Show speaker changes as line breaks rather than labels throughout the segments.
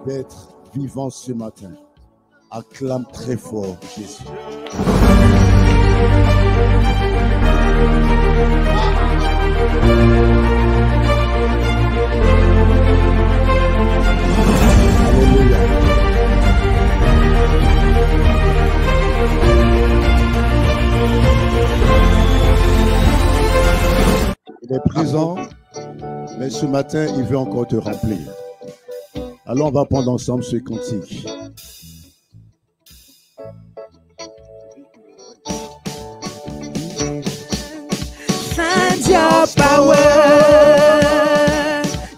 d'être vivant ce matin. Acclame très fort Jésus. Alléluia. Il est présent, mais ce matin, il veut encore te remplir. Alors, on va prendre ensemble ce cantique.
Send your power,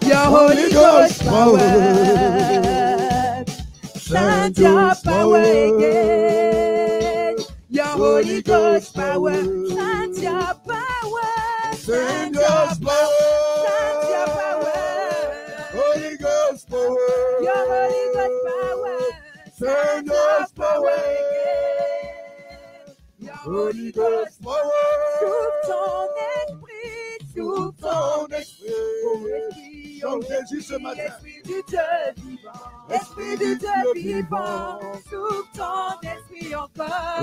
your Holy Ghost power. Send your power again, your Holy Ghost power. Send your power, send your power, send your power,
Holy Ghost power,
your Holy Ghost power. Send your power again, your Holy Ghost power. Sous ton esprit, sous ton esprit,
comme Jésus ce matin.
Esprit du Dieu vivant, Esprit du Dieu vivant, sous ton esprit encore.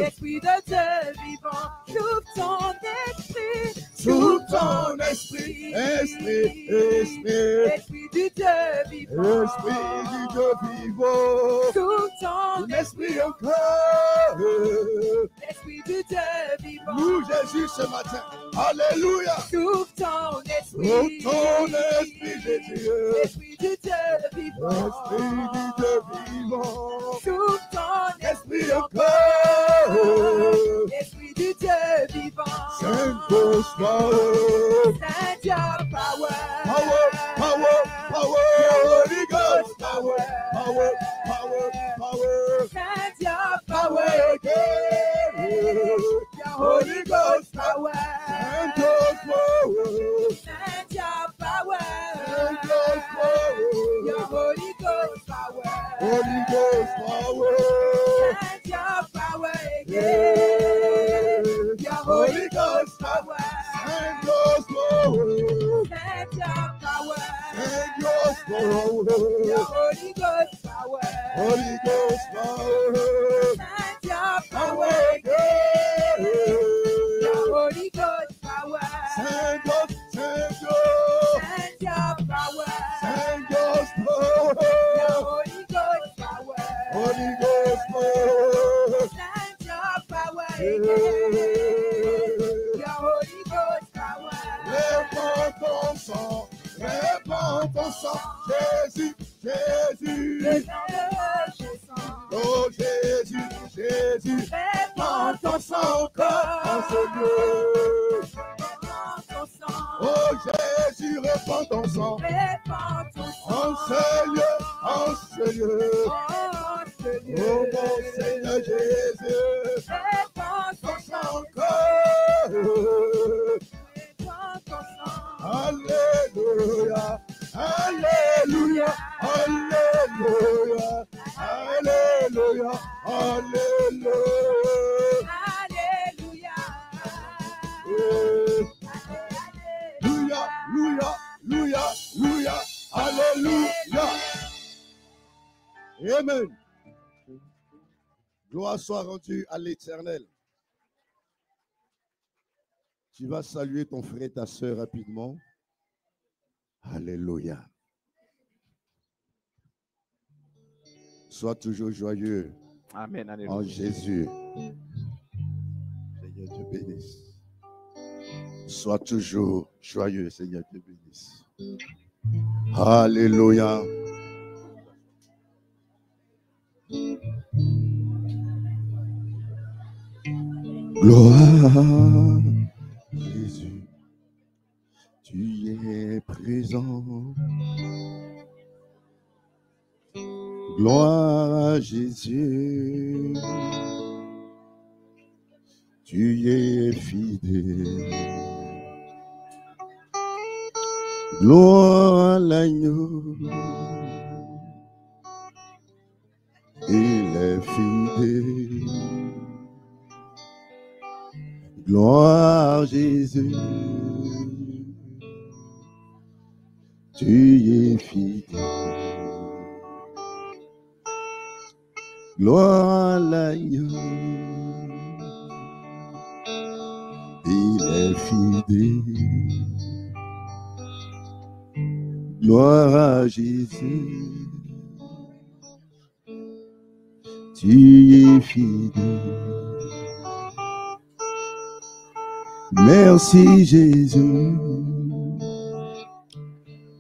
Esprit de Dieu vivant, sous ton esprit,
Sous ton esprit, esprit, esprit,
Esprit du Dieu vivant,
esprit du Dieu vivant,
sous ton
l'esprit encore.
Esprit du Dieu vivant,
Nous Jésus ce matin, alléluia.
sous ton esprit,
Sous ton esprit Jésus,
Esprit du Dieu vivant,
esprit du Dieu vivant,
sous ton
esprit encore.
Esprit du Dieu vivant,
Saint Ghost power,
send your power,
power, power, power, Holy Ghost power, power, power, power.
send your power
Power
again,
again,
your Holy Ghost power,
Saint Ghost power,
send your power,
Saint Ghost power,
your Holy Ghost power,
Holy Ghost power,
send your power again, your Holy Ghost power,
Saint Ghost power,
send your power,
Saint Ghost power,
your Holy Ghost power,
Holy Ghost power,
send your
power
power
again,
your Holy Ghost power,
Saint Ghost, Saint Ghost,
send your power,
Saint Ghost power,
your Holy Ghost power,
Holy Ghost power.
send your power again, your Holy Ghost power,
Répands ton sang, Jésus, Jésus.
le sang de Jésus,
Oh Jésus, Jésus,
répands ton sang
en
encore,
ce lieu.
répands ton sang,
Oh Jésus, répands ton sang,
répands ton sang,
en ce lieu, en ce lieu.
en ce lieu.
Oh mon Seigneur Jésus,
Répands ton
ton
sang
sang encore.
répands ton sang.
Alléluia, Alléluia, Alléluia, Alléluia, Alléluia.
Alléluia.
Alléluia, Alléluia, Alléluia, Alléluia, Alléluia. Amen. Gloire soit rendue à l'Éternel. Tu vas saluer ton frère et ta sœur rapidement. Alléluia. Sois toujours joyeux.
Amen.
En
Alléluia.
Jésus. Seigneur te bénisse. Sois toujours joyeux, Seigneur te bénisse. Alléluia. Gloire, Jésus, tu es présent. Gloire à Jésus, tu es fidèle. Gloire à l'agneau, il est fidèle. Gloire à Jésus, tu es fidèle. Gloire à l'agneau. Il est fidèle. Gloire à Jésus. Tu es fidèle. Merci Jésus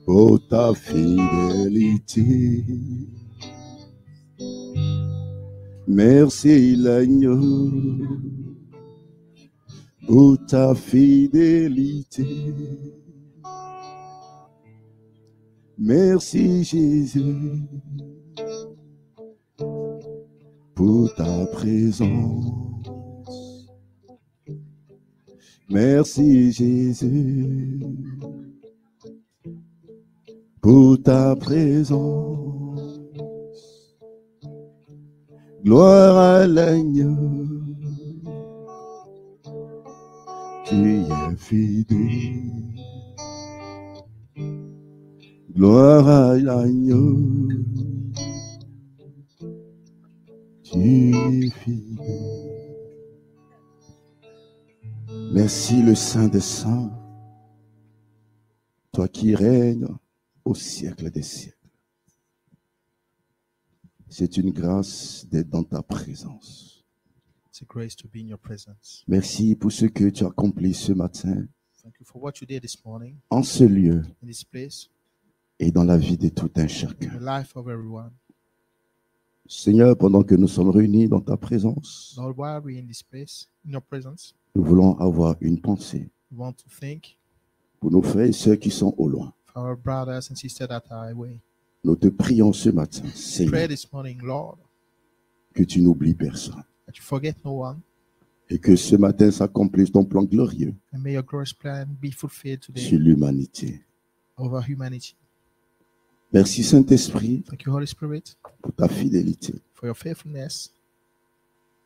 pour ta fidélité. Merci l'agneau pour ta fidélité. Merci Jésus pour ta présence. Merci Jésus pour ta présence. Gloire à l'agneau. Tu es fidèle. Gloire à l'agneau. Tu es fidèle. Merci le Saint des Saints, toi qui règnes au siècle des siècles. C'est une grâce d'être dans ta présence.
It's a grace to be in your presence.
Merci pour ce que tu as accompli ce matin
Thank you for what you did this morning
en ce lieu
in this place,
et dans la vie de tout un
in
chacun.
the life of everyone.
Seigneur, pendant que nous sommes réunis dans ta présence,
Lord, while we're in this place, in your presence,
nous voulons avoir une pensée
we want to think
pour nos frères et sœurs qui sont au loin.
for our brothers and sisters that are away.
Nous te prions ce matin,
Pray
Seigneur,
this morning, Lord,
que tu n'oublies personne
that you forget no one,
et que ce matin s'accomplisse ton plan glorieux
and may your glorious plan be fulfilled
sur
today
l'humanité.
over humanity.
Merci Saint-Esprit
Thank you, Holy Spirit,
pour ta fidélité.
for your faithfulness.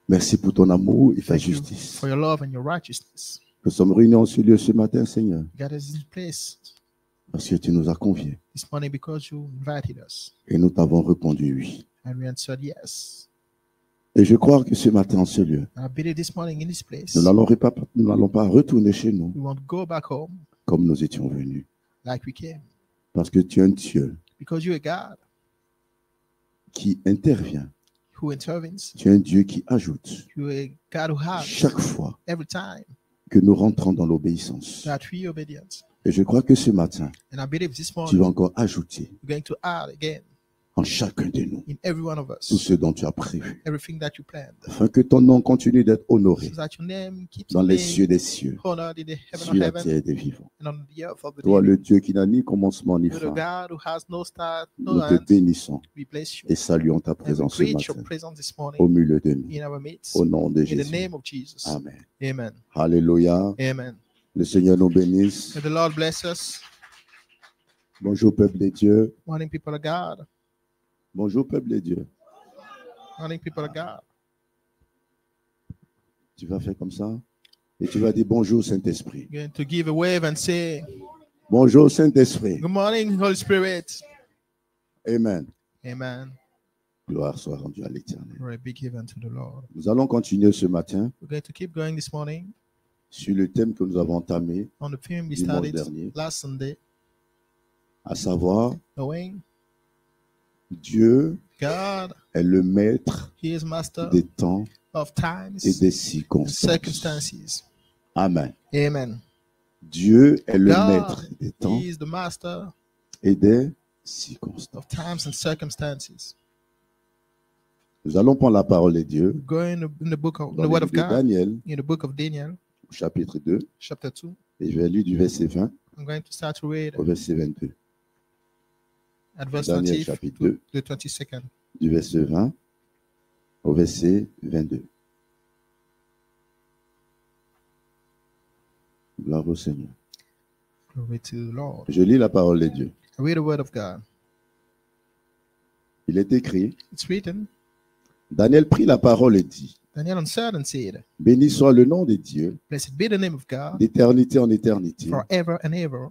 Merci pour ton amour et ta
Thank you
justice.
for your love and your righteousness.
Nous sommes réunis en ce lieu ce matin, Seigneur,
God is in this place
parce que tu nous as conviés
this morning because you invited us,
et nous t'avons répondu oui.
and we answered yes.
Et je crois que ce matin, en ce lieu,
And I believe this morning in this place,
nous n'allons pas retourner chez nous
we won't go back home
comme nous étions venus.
like we came,
Parce que tu es un Dieu
because you're a God
qui intervient.
who intervenes.
Tu es un Dieu qui ajoute
You're a God who has
chaque fois
every time
que nous rentrons dans l'obéissance.
that we are obedient.
Et je crois que ce matin,
And I believe this
tu
morning
vas encore ajouter
you're going to add again
en chacun de nous
in every one of
tout
us
ce dont tu as prévu,
everything that you planned,
afin que ton nom continue d'être honoré
so that your name keeps
dans les
being
cieux des cieux,
honored in the heaven
sur
of
la
heaven
terre des vivants.
and on the earth of the
Toi,
living.
le Dieu qui n'a ni commencement ni
You're the
fin,
God who has no start, no
nous te
end.
bénissons
We bless you
et saluons ta
and we
présence ce
greet your
matin
presence this
au
morning
milieu de nous.
in our midst.
Au nom de
In the
Jésus.
name of Jesus.
Amen.
Amen.
Alléluia.
Amen.
Le Seigneur nous bénisse.
May the Lord bless us.
Bonjour, peuple de Dieu.
Morning, people of God.
Bonjour, peuple de Dieu.
Morning, people of God.
Tu vas faire comme ça et tu vas dire bonjour, Saint-Esprit.
You're going to give a wave and say,
Bonjour, Saint-Esprit.
good morning, Holy Spirit.
Amen.
Amen.
Gloire soit rendue à l'Éternel.
Glory be given to the Lord.
Nous allons continuer ce matin
We're going to keep going this morning
sur le thème que nous avons entamé,
on the theme we
Dimanche
started
dernier.
last Sunday,
à savoir
knowing
Dieu
God,
est le maître
He is master
des temps
of times
et des
and
circonstances.
circumstances.
Amen.
Amen.
Dieu est le
God,
maître des temps
He is the master
et des circonstances.
of times and circumstances.
Nous allons prendre la parole de Dieu
Going in the book of
dans
the
le
Word
livre
of
de
God,
Daniel,
in the book of Daniel,
au chapitre 2,
chapter 2.
et je vais lire du verset 20
I'm going to start to read
au verset 22.
at verse
Daniel
20
chapitre
to
2,
the 22nd.
du verset 20 au verset 22. Gloire au Seigneur.
Glory to the Lord.
Je lis la parole de Dieu.
I read the Word of God.
Il est écrit,
It's written,
Daniel prit la parole et dit,
Daniel answered and said,
béni soit le nom de Dieu,
blessed be the name of God
d'éternité en éternité.
forever and ever.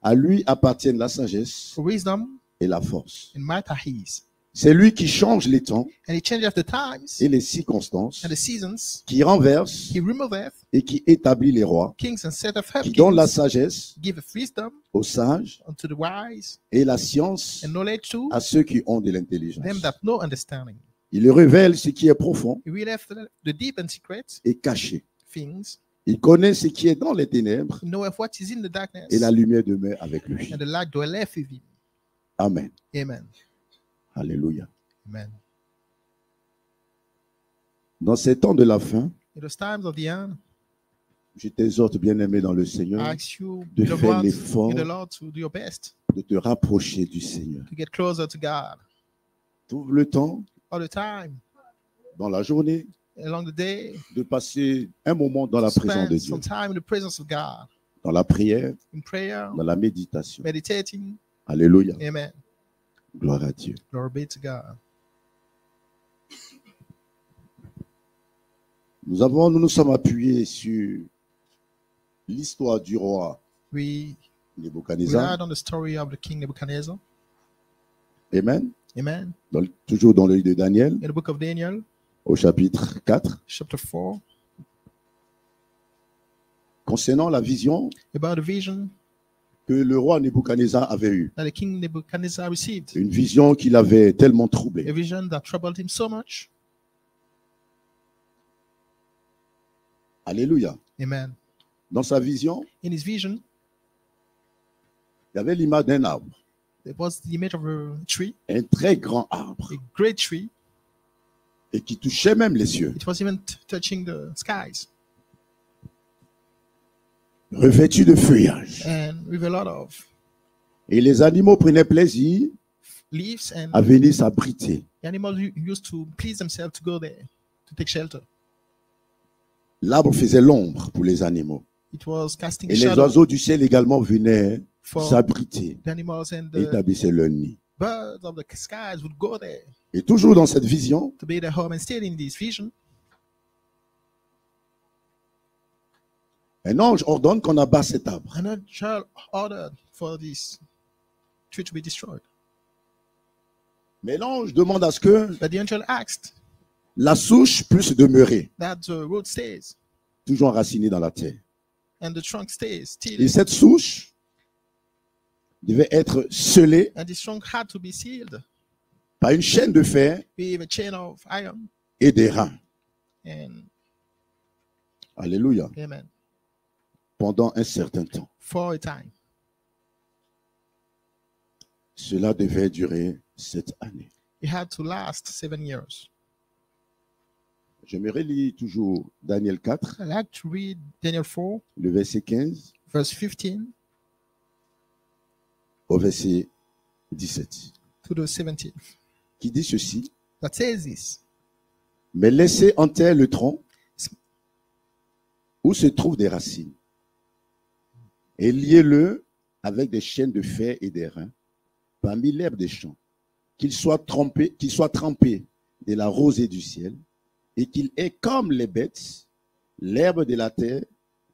À lui appartiennent la sagesse
For wisdom
et la force.
and might are His.
C'est lui qui change les temps
and he changeth the times
et les circonstances,
and the seasons.
qui renverse
He removeth
et qui établit les rois,
kings and setteth up
qui donne la
kings,
sagesse
giveth wisdom
aux sages
unto the wise,
et la science
and knowledge to
à ceux qui ont de l'intelligence.
them that know understanding.
Il révèle ce qui est profond
He revealeth the deep and secret
et caché.
things.
Il connaît ce qui est dans les ténèbres
He knoweth what is in the darkness,
et la lumière demeure avec lui.
and the light dwelleth with him.
Amen.
Amen.
Alléluia.
Amen.
Dans ces temps de la fin,
In those times of the end,
je t'exhorte, bien-aimé dans le
I
Seigneur,
ask you,
de
beloved
faire
ones,
l'effort
in the Lord, to do your best
de te rapprocher du Seigneur.
to get closer to God
Trouve le temps
all the time,
dans la journée
along the day.
de passer un moment dans la présence de
Spend
Dieu,
some time in the presence of God,
dans la prière,
in prayer,
dans la méditation.
meditating.
Alléluia.
Amen.
Gloire à Dieu.
Glory be to God.
Nous nous sommes appuyés sur l'histoire du roi
We
Nebuchadnezzar.
relied on the story of the king Nebuchadnezzar.
Amen.
Amen.
Toujours dans le livre de Daniel,
In the book of Daniel,
au chapitre 4,
chapter 4,
concernant la vision
about the vision
que le roi Nebuchadnezzar avait eue.
that the king Nebuchadnezzar received.
Une vision qui l'avait tellement
A
troublé.
vision that troubled him so much.
Alléluia.
Amen.
Dans sa vision,
In his vision,
il y avait l'image d'un arbre,
there was the image of a tree,
un très grand arbre,
a great tree.
et qui touchait même les cieux,
It was even touching the skies,
revêtu de feuillage.
and with a lot of
Et les animaux prenaient plaisir
leaves, and
à venir s'abriter.
the animals used to please themselves to go there to take shelter.
L'arbre faisait l'ombre pour les animaux.
It was casting
Et les
shadow
oiseaux du ciel également venaient
for
s'abriter
the animals, and
et
the
établissaient leur nid.
birds of the skies would go there
Et toujours dans cette vision,
to be their home. And still in this vision,
un ange ordonne qu'on abat cet arbre.
an angel ordered for this tree to be destroyed.
Mais l'ange demande à ce que
But the angel asked
la souche puisse demeurer,
that the root stays
toujours enracinée dans la terre.
and the trunk stays
Et
still,
cette souche devait être scellée
and this trunk had to be sealed
par une chaîne de fer
with a chain of iron.
et des reins.
And
Alléluia.
amen,
Pendant un certain temps.
for a time.
Cela devait durer 7 années.
It had to last 7 years.
Je me relis toujours Daniel 4,
I like to read Daniel 4,
le verset 15
verse 15
au verset 17,
to the 17th,
qui dit ceci.
that says this:
Mais laissez en terre le tronc où se trouvent des racines, et liez-le avec des chaînes de fer et des reins parmi l'herbe des champs, qu'il soit trempé de la rosée du ciel, et qu'il ait comme les bêtes l'herbe de la terre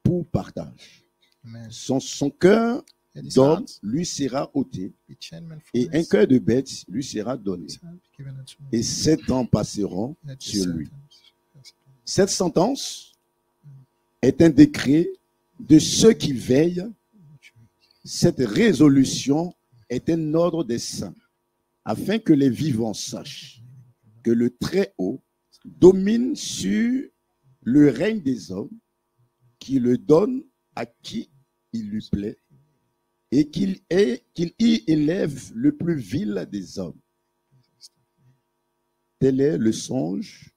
pour partage.
Amen.
Son cœur
And his
d'homme
heart
lui sera ôté,
be chained for
et un
this,
cœur de bête lui sera donné.
his heart be given unto him.
Et 7 ans passeront
Let the
sur lui.
sentence-
Cette sentence est un décret de ceux qui veillent. Cette résolution est un ordre des saints, afin que les vivants sachent que le Très-Haut domine sur le règne des hommes, qui le donne à qui il lui plaît, et qu'il y élève le plus vil des hommes. Tel est le songe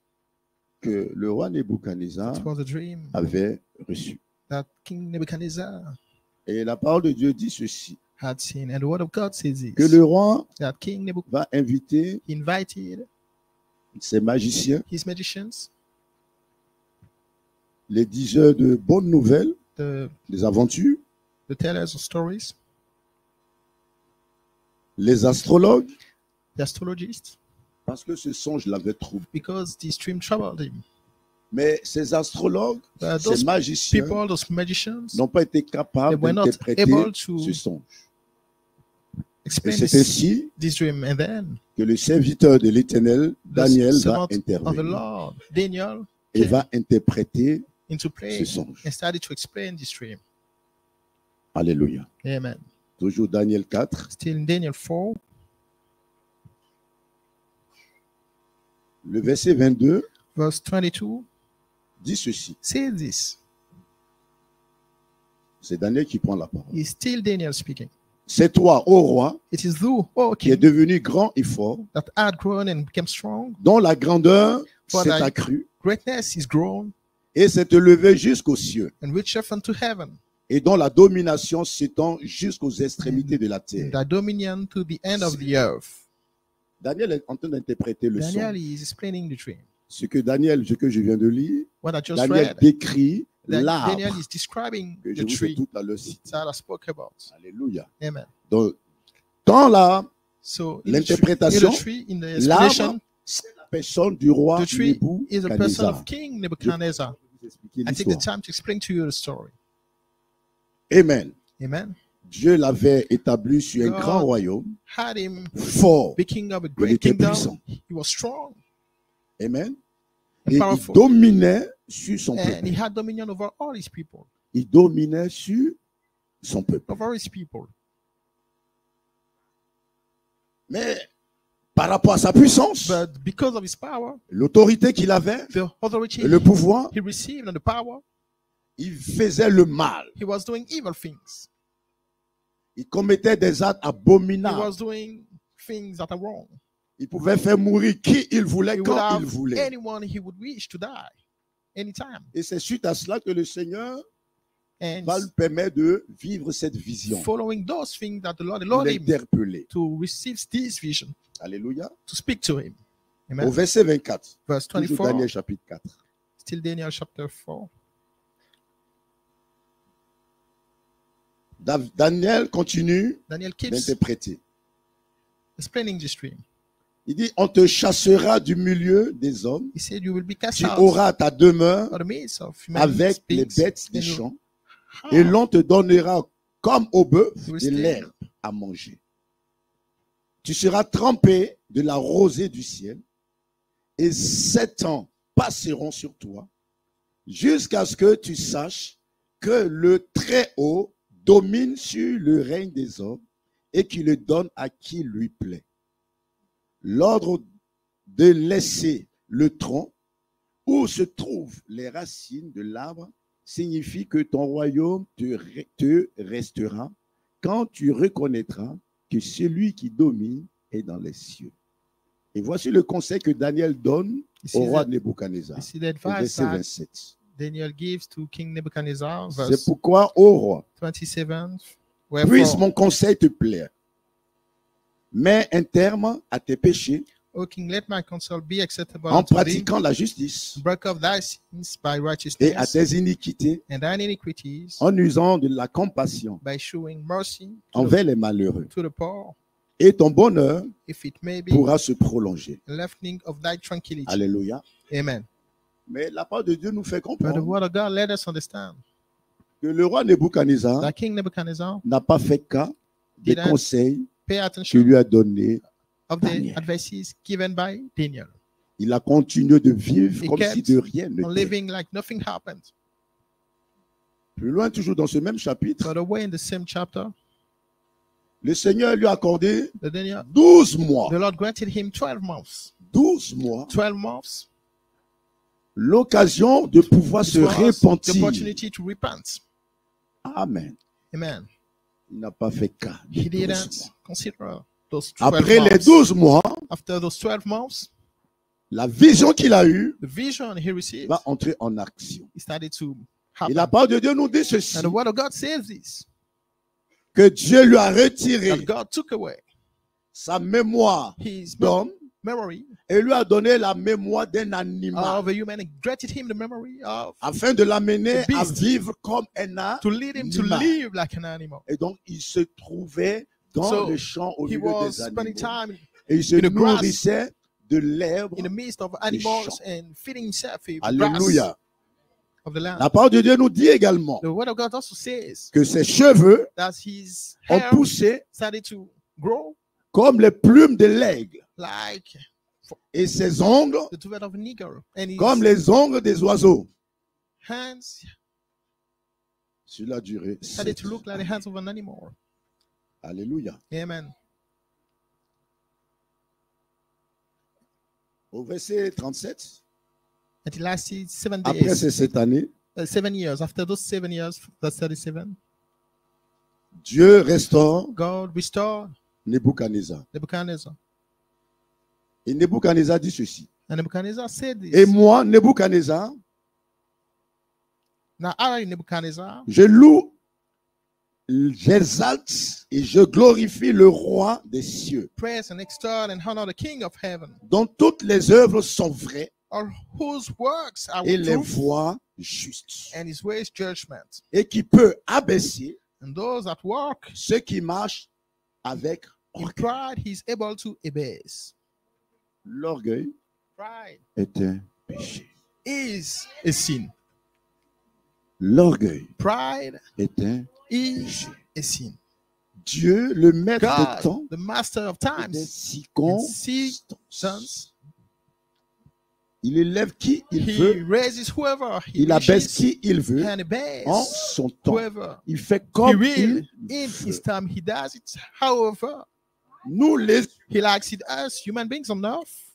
que le roi Nebuchadnezzar
It was a dream
avait reçu.
that King Nebuchadnezzar
Et la parole de Dieu dit ceci,
had seen. And the word of God says
que
this:
le roi
that King Nebuchadnezzar
va inviter
invited
ses magiciens,
his magicians,
les diseurs de bonnes nouvelles,
the
des aventures,
tellers of stories,
les astrologues,
the astrologists,
parce que ce songe l'avait troublé.
because this dream troubled him.
Mais ces astrologues,
But
ces
those
magiciens
people, those magicians,
n'ont pas été
they
capables
were not
d'interpréter
able to
ce songe.
explain
c'est ainsi
this dream, and then
que le serviteur de l'Éternel, Daniel,
the
va
servant of the
intervenir
Lord, Daniel,
et va interpréter
into play
ce songe.
and started to explain this dream.
Alléluia.
Amen.
Toujours Daniel 4,
Still in Daniel 4,
le verset 22
verse 22,
dit ceci.
says this.
C'est Daniel qui prend la parole.
It's still Daniel speaking.
C'est toi, ô roi,
It is thou, O
qui est
king,
devenu grand et fort,
that had grown and became strong.
dont la grandeur
For
s'est
thy-
accrue
Greatness is grown
et s'est élevée jusqu'aux cieux,
and reacheth unto heaven,
et dont la domination s'étend jusqu'aux extrémités de la
and
terre.
thy dominion to the end of the earth.
Daniel est en train d'interpréter le
Daniel
son.
is explaining the dream.
Ce que je viens de lire,
What I just
Daniel
read,
décrit
Daniel
l'arbre
is describing
que je
the
vous ai
tree
tout à l'heure cité.
that I spoke about.
Alléluia.
Amen.
Donc, dans
So
l'interprétation,
in the
l'arbre,
explanation,
c'est la personne du roi
the tree is a person
Nebuchadnezzar.
of King Nebuchadnezzar.
Je vais vous expliquer
I take the
l'histoire.
time to explain to you the story.
Amen.
Amen.
Dieu l'avait établi sur un
God
grand royaume
had him
fort.
be king of a
Il
great
était
kingdom.
puissant.
He was strong
Amen.
and
Et il
powerful,
dominait sur son
and he
peuple.
had dominion over all his people.
Il dominait sur son peuple.
Over his people.
Mais par rapport à sa puissance,
But because of his power,
l'autorité qu'il avait,
the authority
et le pouvoir,
he received and the power,
il faisait le mal.
he was doing evil things.
Il commettait des actes
He
abominables.
was doing things that are wrong.
Il pouvait faire mourir qui il voulait,
He would
quand il
have
voulait.
anyone he would wish to die anytime.
Et c'est suite à cela que le Seigneur
And
va lui permettre de vivre cette vision,
following those things that the Lord
de
allowed him
l'interpeller.
to receive this vision,
Alléluia.
to speak to him.
Au
Amen.
verset 24,
Verse
toujours
24,
Daniel chapitre 4.
still Daniel chapter 4.
Daniel continue
Daniel keeps
d'interpréter.
explaining this dream.
Il dit, on te chassera du milieu des hommes,
He said, you will be cast
tu
out
auras ta demeure
of the midst of human
avec les
beings,
bêtes des
and you
champs,
have
et l'on te donnera comme au bœuf
You will
de
stay.
l'herbe à manger. Tu seras trempé de la rosée du ciel, et 7 ans passeront sur toi, jusqu'à ce que tu saches que le Très-Haut domine sur le règne des hommes et qu'il le donne à qui lui plaît. L'ordre de laisser le tronc où se trouvent les racines de l'arbre signifie que ton royaume te restera quand tu reconnaîtras que celui qui domine est dans les cieux. Et voici le conseil que Daniel donne
This
au
is
roi
the-
Nebuchadnezzar.
this is the
Au
advice
verset
that
27.
Daniel gives to King Nebuchadnezzar,
C'est
verse
pourquoi, ô roi,
27.
puisse
Wherefore,
mon conseil te plaire. Mets un terme à tes péchés
O King, let my counsel be acceptable
en
unto thee.
pratiquant la justice
Break off thy sins by
et à
righteousness,
tes iniquités
and thine iniquities
en usant de la compassion
by showing mercy
envers les malheureux.
to the poor,
Et ton bonheur
if it may be
pourra se prolonger.
a lifting of thy tranquility.
Alléluia.
Amen.
Mais la parole de Dieu nous fait
But the
comprendre
word of God let us understand
que le roi Nebuchadnezzar
that King Nebuchadnezzar
n'a pas fait cas des
Didn't
conseils
pay
que
attention
lui a donnés.
of the
Daniel.
advices given by Daniel,
Il a continué de vivre
He
comme
kept
si de rien
on
n'était.
living like nothing happened.
Plus loin, toujours dans ce même chapitre,
But away in the same chapter,
le Seigneur lui a accordé
the Daniel,
12 mois.
the Lord granted him 12 months.
12 mois.
12 months
L'occasion de pouvoir se
was the
repentir.
opportunity to repent.
Amen.
Amen.
Il n'a pas fait cas. des
He
12
didn't
mois.
consider those 12
Après les
months.
12 mois,
After those 12 months,
la vision qu'il a eue
the vision he received,
va entrer en action.
he started to
Et
happen.
la parole de Dieu nous dit ceci,
And the word of God says this,
que Dieu lui a retiré
that God took away
sa mémoire
his
d'homme
memory
et lui a donné la mémoire d'un animal
of a human and granted him the memory of
afin de l'amener
The beast.
à vivre comme un animal.
to lead him to
Animal.
live like an animal.
Et donc, il se trouvait dans
So,
le champ au
He
milieu
was
des
spending
animaux.
time
Et il se
in the grass,
nourrissait de l'herbe.
in the midst of animals and feeding himself with grass
Alléluia.
of the land.
La parole de Dieu nous dit également
The word of God also says
que ses cheveux
that his
ont
hair
poussé
started to grow
comme les plumes de l'aigle
like
et ses ongles
the tooth of an eagle, and his
comme les ongles des oiseaux.
hands
Cela a duré
had it
7
to look like the hands of an animal.
Alléluia.
Amen.
Au verset 37,
And it lasted 7
après
days,
ces 7 années,
7 years. After those 7 years, that's 37,
Dieu restaure
God restored
Nebuchadnezzar.
Nebuchadnezzar.
Et Nebuchadnezzar dit ceci.
And Nebuchadnezzar said this.
Et moi, Nebuchadnezzar,
Now I, Nebuchadnezzar,
je loue, j'exalte et je glorifie le roi des cieux,
praise and extol and honor the King of heaven,
dont toutes les œuvres sont vraies
all whose works are
et les
truth
voies justes,
and his ways judgment.
et qui peut abaisser
And those that walk
ceux qui marchent avec
in
orgueil.
pride, he is able to abase.
L'orgueil
Pride
est un péché.
is a sin.
L'orgueil
Pride
est un
is
péché.
a sin.
Dieu, le maître des temps,
God, the master of
des
times,
circonstances. Il élève qui il
he
veut,
raises whoever he
il abaisse
wishes
qui il veut
and obeys
en son temps.
whoever
Il fait
he
comme
will.
il
In
veut.
his time, he does it. However,
Nous,
he likes it as human beings on earth.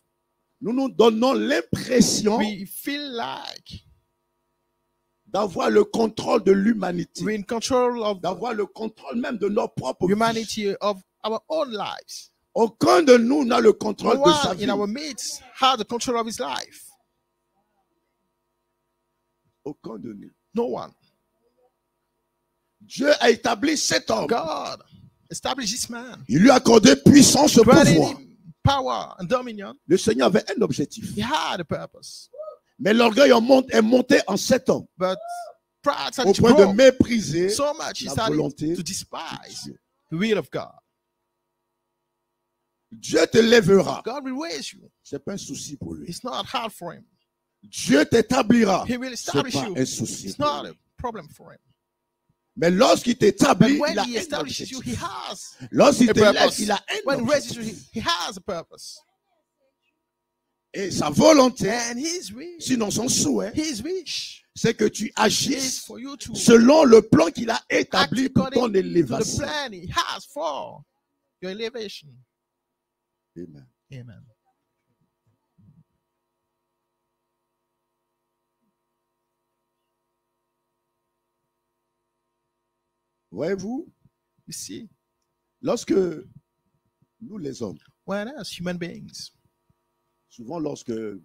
nous nous donnons l'impression
We feel like
d'avoir le contrôle de l'humanité,
we're in control of
d'avoir le contrôle même de nos propres vies.
humanity, of our own lives.
Aucun de nous n'a le contrôle
No
de sa
one
vie.
in our midst has the control of his life.
Aucun de nous.
No one.
Dieu a établi cet homme.
God established this man,
Il lui a accordé puissance et
granted
pouvoir.
him power and dominion.
Le Seigneur avait un objectif.
He had a purpose.
Mais l'orgueil est monté en cet homme
But pride
au
started to
point de
grow
mépriser
so much, he
la
started
volonté
to
de
despise
Dieu.
the will of God.
Dieu te lèvera.
God will raise you.
Ce n'est pas un souci pour lui.
It's not hard for him.
Dieu t'établira.
He will
Ce n'est
establish
pas
you.
un souci.
It's
pour
not
lui.
a problem for him.
Mais lorsqu'il
But
t'établit,
when
il a
he
un
establishes you, he
objectif.
has
Lorsqu'il
a
te lève,
purpose.
il a un
When he raises you,
objectif.
he has a purpose.
Et sa volonté,
And his wish,
sinon son souhait,
his wish
c'est que tu
is
agisses
for you to
selon le plan qu'il a
act
établi pour ton
according to the
élévation.
plan he has for your elevation.
Amen.
Amen.
Voyez-vous,
You see,
lorsque nous les hommes,
when as human beings,
souvent lorsque nous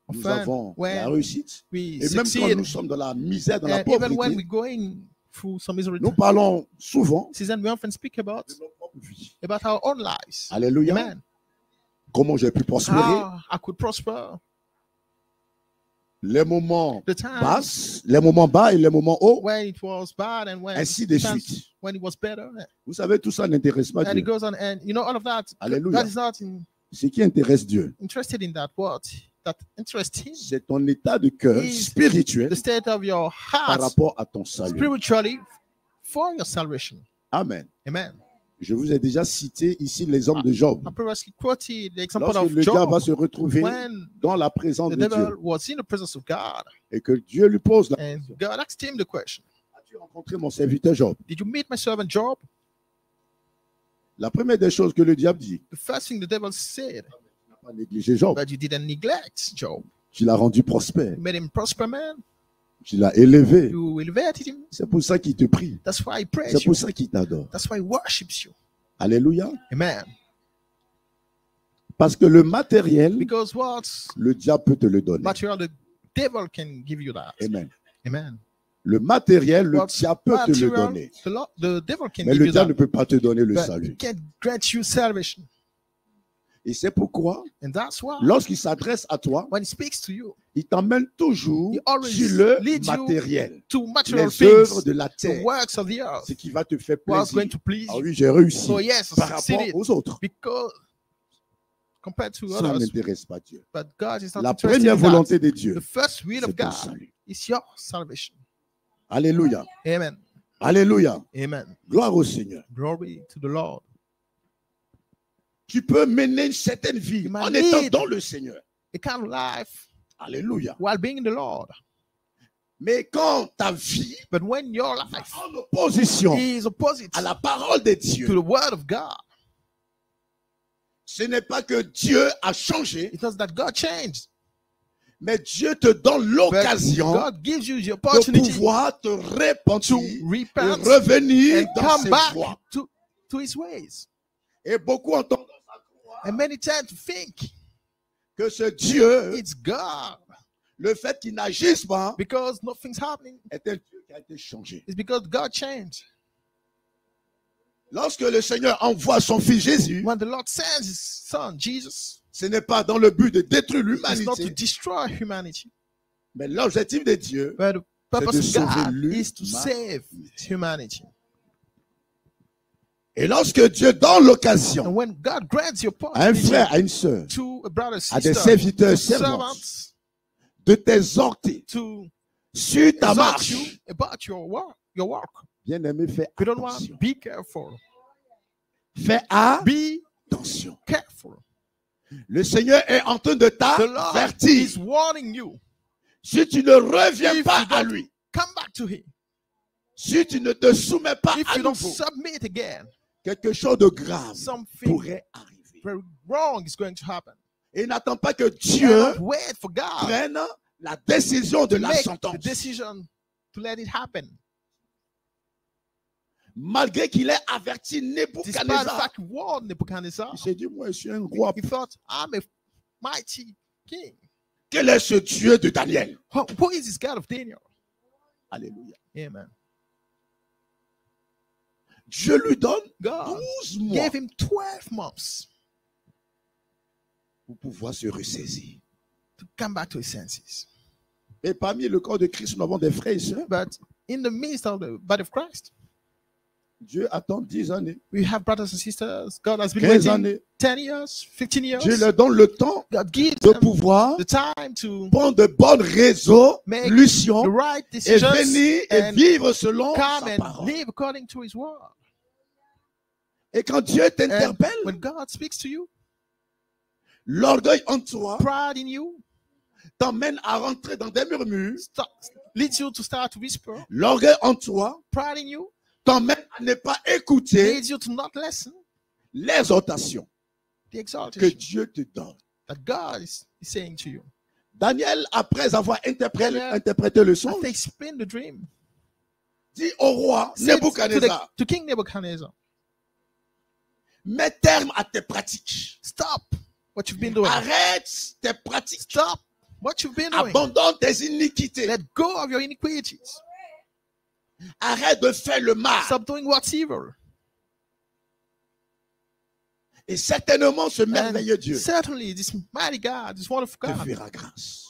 often
avons la
when
réussite,
we
et même quand
succeed,
nous sommes dans la misère, dans la
and even when
pauvreté,
we're going through some misery,
nous parlons souvent
season, we often speak about
de nos propres vies.
our own lives.
Alléluia.
Amen.
Comment j'ai pu prospérer.
How I could prosper.
Les moments
The time
les moments bas et les moments hauts,
when it was bad and when
ainsi de
times
suite.
when it was better.
Vous savez, tout ça n'intéresse pas
And it
Dieu.
goes on, and you know all of that.
Alléluia.
God is not
Ce qui intéresse Dieu,
interested in that. What that interests him
c'est ton état de cœur
is
spirituel
the state of your
par
heart
rapport à ton salut.
spiritually for your salvation.
Amen.
Amen.
Je vous ai déjà cité ici les hommes de Job.
I previously quoted the example
Lorsque
of
le diable va
Job
se retrouver
when
dans la présence
the
de
devil
Dieu
was in the presence of God
et que Dieu lui pose la
and
question,
God asked him the question,
as-tu rencontré mon serviteur Job?
did you meet my servant Job?
La première des choses que le diable dit,
The first thing the devil said,
tu n'as pas négligé Job,
but you didn't neglect Job.
tu l'as rendu prospère,
You made him prosper man.
tu l'as élevé.
You elevated him.
C'est pour ça qu'il te prie,
That's why he prays
c'est
you.
pour ça qu'il t'adore.
That's why he worships you.
Alléluia.
Amen.
Parce que le matériel,
Because what
le diable peut te le donner.
material the devil can give you that.
Amen.
Amen.
Le matériel, le
What
diable peut te le
material
donner.
the devil can
Mais
give
le
you
diable ne
that.
peut pas te donner le
But he
salut.
can grant you salvation.
Et c'est pourquoi,
And that's why
lorsqu'il s'adresse à toi,
when he speaks to you,
il t'emmène toujours
He always
sur le
leads you
matériel,
to material
les œuvres
things,
de la
the
terre,
works of the earth,
ce qui va te faire
what's
plaisir.
going to please
Ah
you.
oui, j'ai réussi
So yes, I
par rapport
succeeded
aux autres.
because compared to
Ça
others,
n'intéresse pas Dieu.
but God is not
La
interested
première
in that.
volonté de Dieu,
The first will
c'est
of
ton
God
salut.
is your salvation.
Alléluia.
Amen.
Alléluia.
Amen.
Gloire au Seigneur.
Glory to the Lord.
Tu peux mener une certaine vie
You might
en étant
lead
dans le Seigneur.
a kind of life
Alléluia.
while being in the Lord.
Mais quand ta vie
But when your
va
life
en opposition
is opposite
à la parole de
to
Dieu,
the word of God,
ce n'est pas que Dieu a changé,
it does that God changed.
mais Dieu te donne
But
l'occasion
God gives you the
de
opportunity
pouvoir te
to
repentir et
repent
revenir
and
dans
come
ses
back
voies.
to his ways.
Et beaucoup ont tendance à croire
And many tend to think
que ce Dieu,
it's God
le fait qu'il n'agisse pas,
because nothing's happening.
est un Dieu qui a été changé.
It's because God changed.
Lorsque le Seigneur envoie son Fils Jésus,
When the Lord sends his son, Jesus,
ce n'est pas dans le but de détruire
it's not to
l'humanité,
destroy humanity.
mais l'objectif de Dieu,
But the purpose
C'est de
of God
sauver
is to save humanity.
et lorsque Dieu donne l'occasion
And when God grants you
à un
opportunity
frère, à une sœur,
to a brother,
à des
sister,
serviteurs,
to
servantes,
servants,
de t'exhorter
to
sur ta
exhort
marche,
you about your work.
bien-aimé, fais
You don't want,
attention.
be careful.
Fais
Be
attention.
careful.
Le Seigneur est en train de
The Lord
t'avertir.
is warning you.
Si tu ne reviens
If
pas
you
à
don't
lui,
come back to him,
si tu ne te soumets pas
if
à
you don't
nouveau,
submit again,
quelque chose de grave
something
pourrait arriver.
very wrong is going to happen.
Et n'attends pas que
Do
Dieu
not wait for God
prenne la décision de
to
la
make the
sentence.
decision to let it happen.
Malgré qu'il ait averti
Despite the
Nebuchadnezzar,
fact he warned Nebuchadnezzar,
il s'est dit, moi je suis un roi.
he thought, I'm a mighty king.
Quel est ce Dieu de Daniel?
Who is this God of Daniel?
Alléluia.
Amen.
Dieu lui donne
God
12 mois
gave him 12 months
pour pouvoir se ressaisir.
to come back to his senses.
Et parmi le corps de Christ, nous avons des frères et sœurs.
But in the midst of the body of Christ,
Dieu attend 10 années,
we have brothers and sisters. God has been
15
waiting
années.
10 years, 15 years.
Dieu leur donne le temps
God gives
de
them
pouvoir
the time to
prendre de bonnes
make
résolutions
the right
et
decisions
venir et
and
vivre selon
come
sa
and
parole.
live according to his word.
Et quand Dieu
And
t'interpelle,
when God speaks to you,
l'orgueil en toi
pride in you
t'emmène à rentrer dans des murmures.
leads you to start to whisper.
L'orgueil en toi
Pride in you
t'emmène à ne pas écouter
leads you to not listen
l'exhortation
the
que
exaltation
Dieu te donne.
that God is saying to you.
Daniel, après avoir interprété
Daniel,
le songe,
After explain the dream,
dit au roi
said
Nebuchadnezzar,
to King Nebuchadnezzar,
mets terme à tes pratiques.
stop what you've been doing.
Arrête tes pratiques.
Stop what you've been doing.
Abandonne tes iniquités.
Let go of your iniquities.
Arrête de faire le mal.
Stop doing what's evil.
Et certainement ce merveilleux
And
Dieu
certainly this mighty God, this wonderful
te
God,
fera grâce.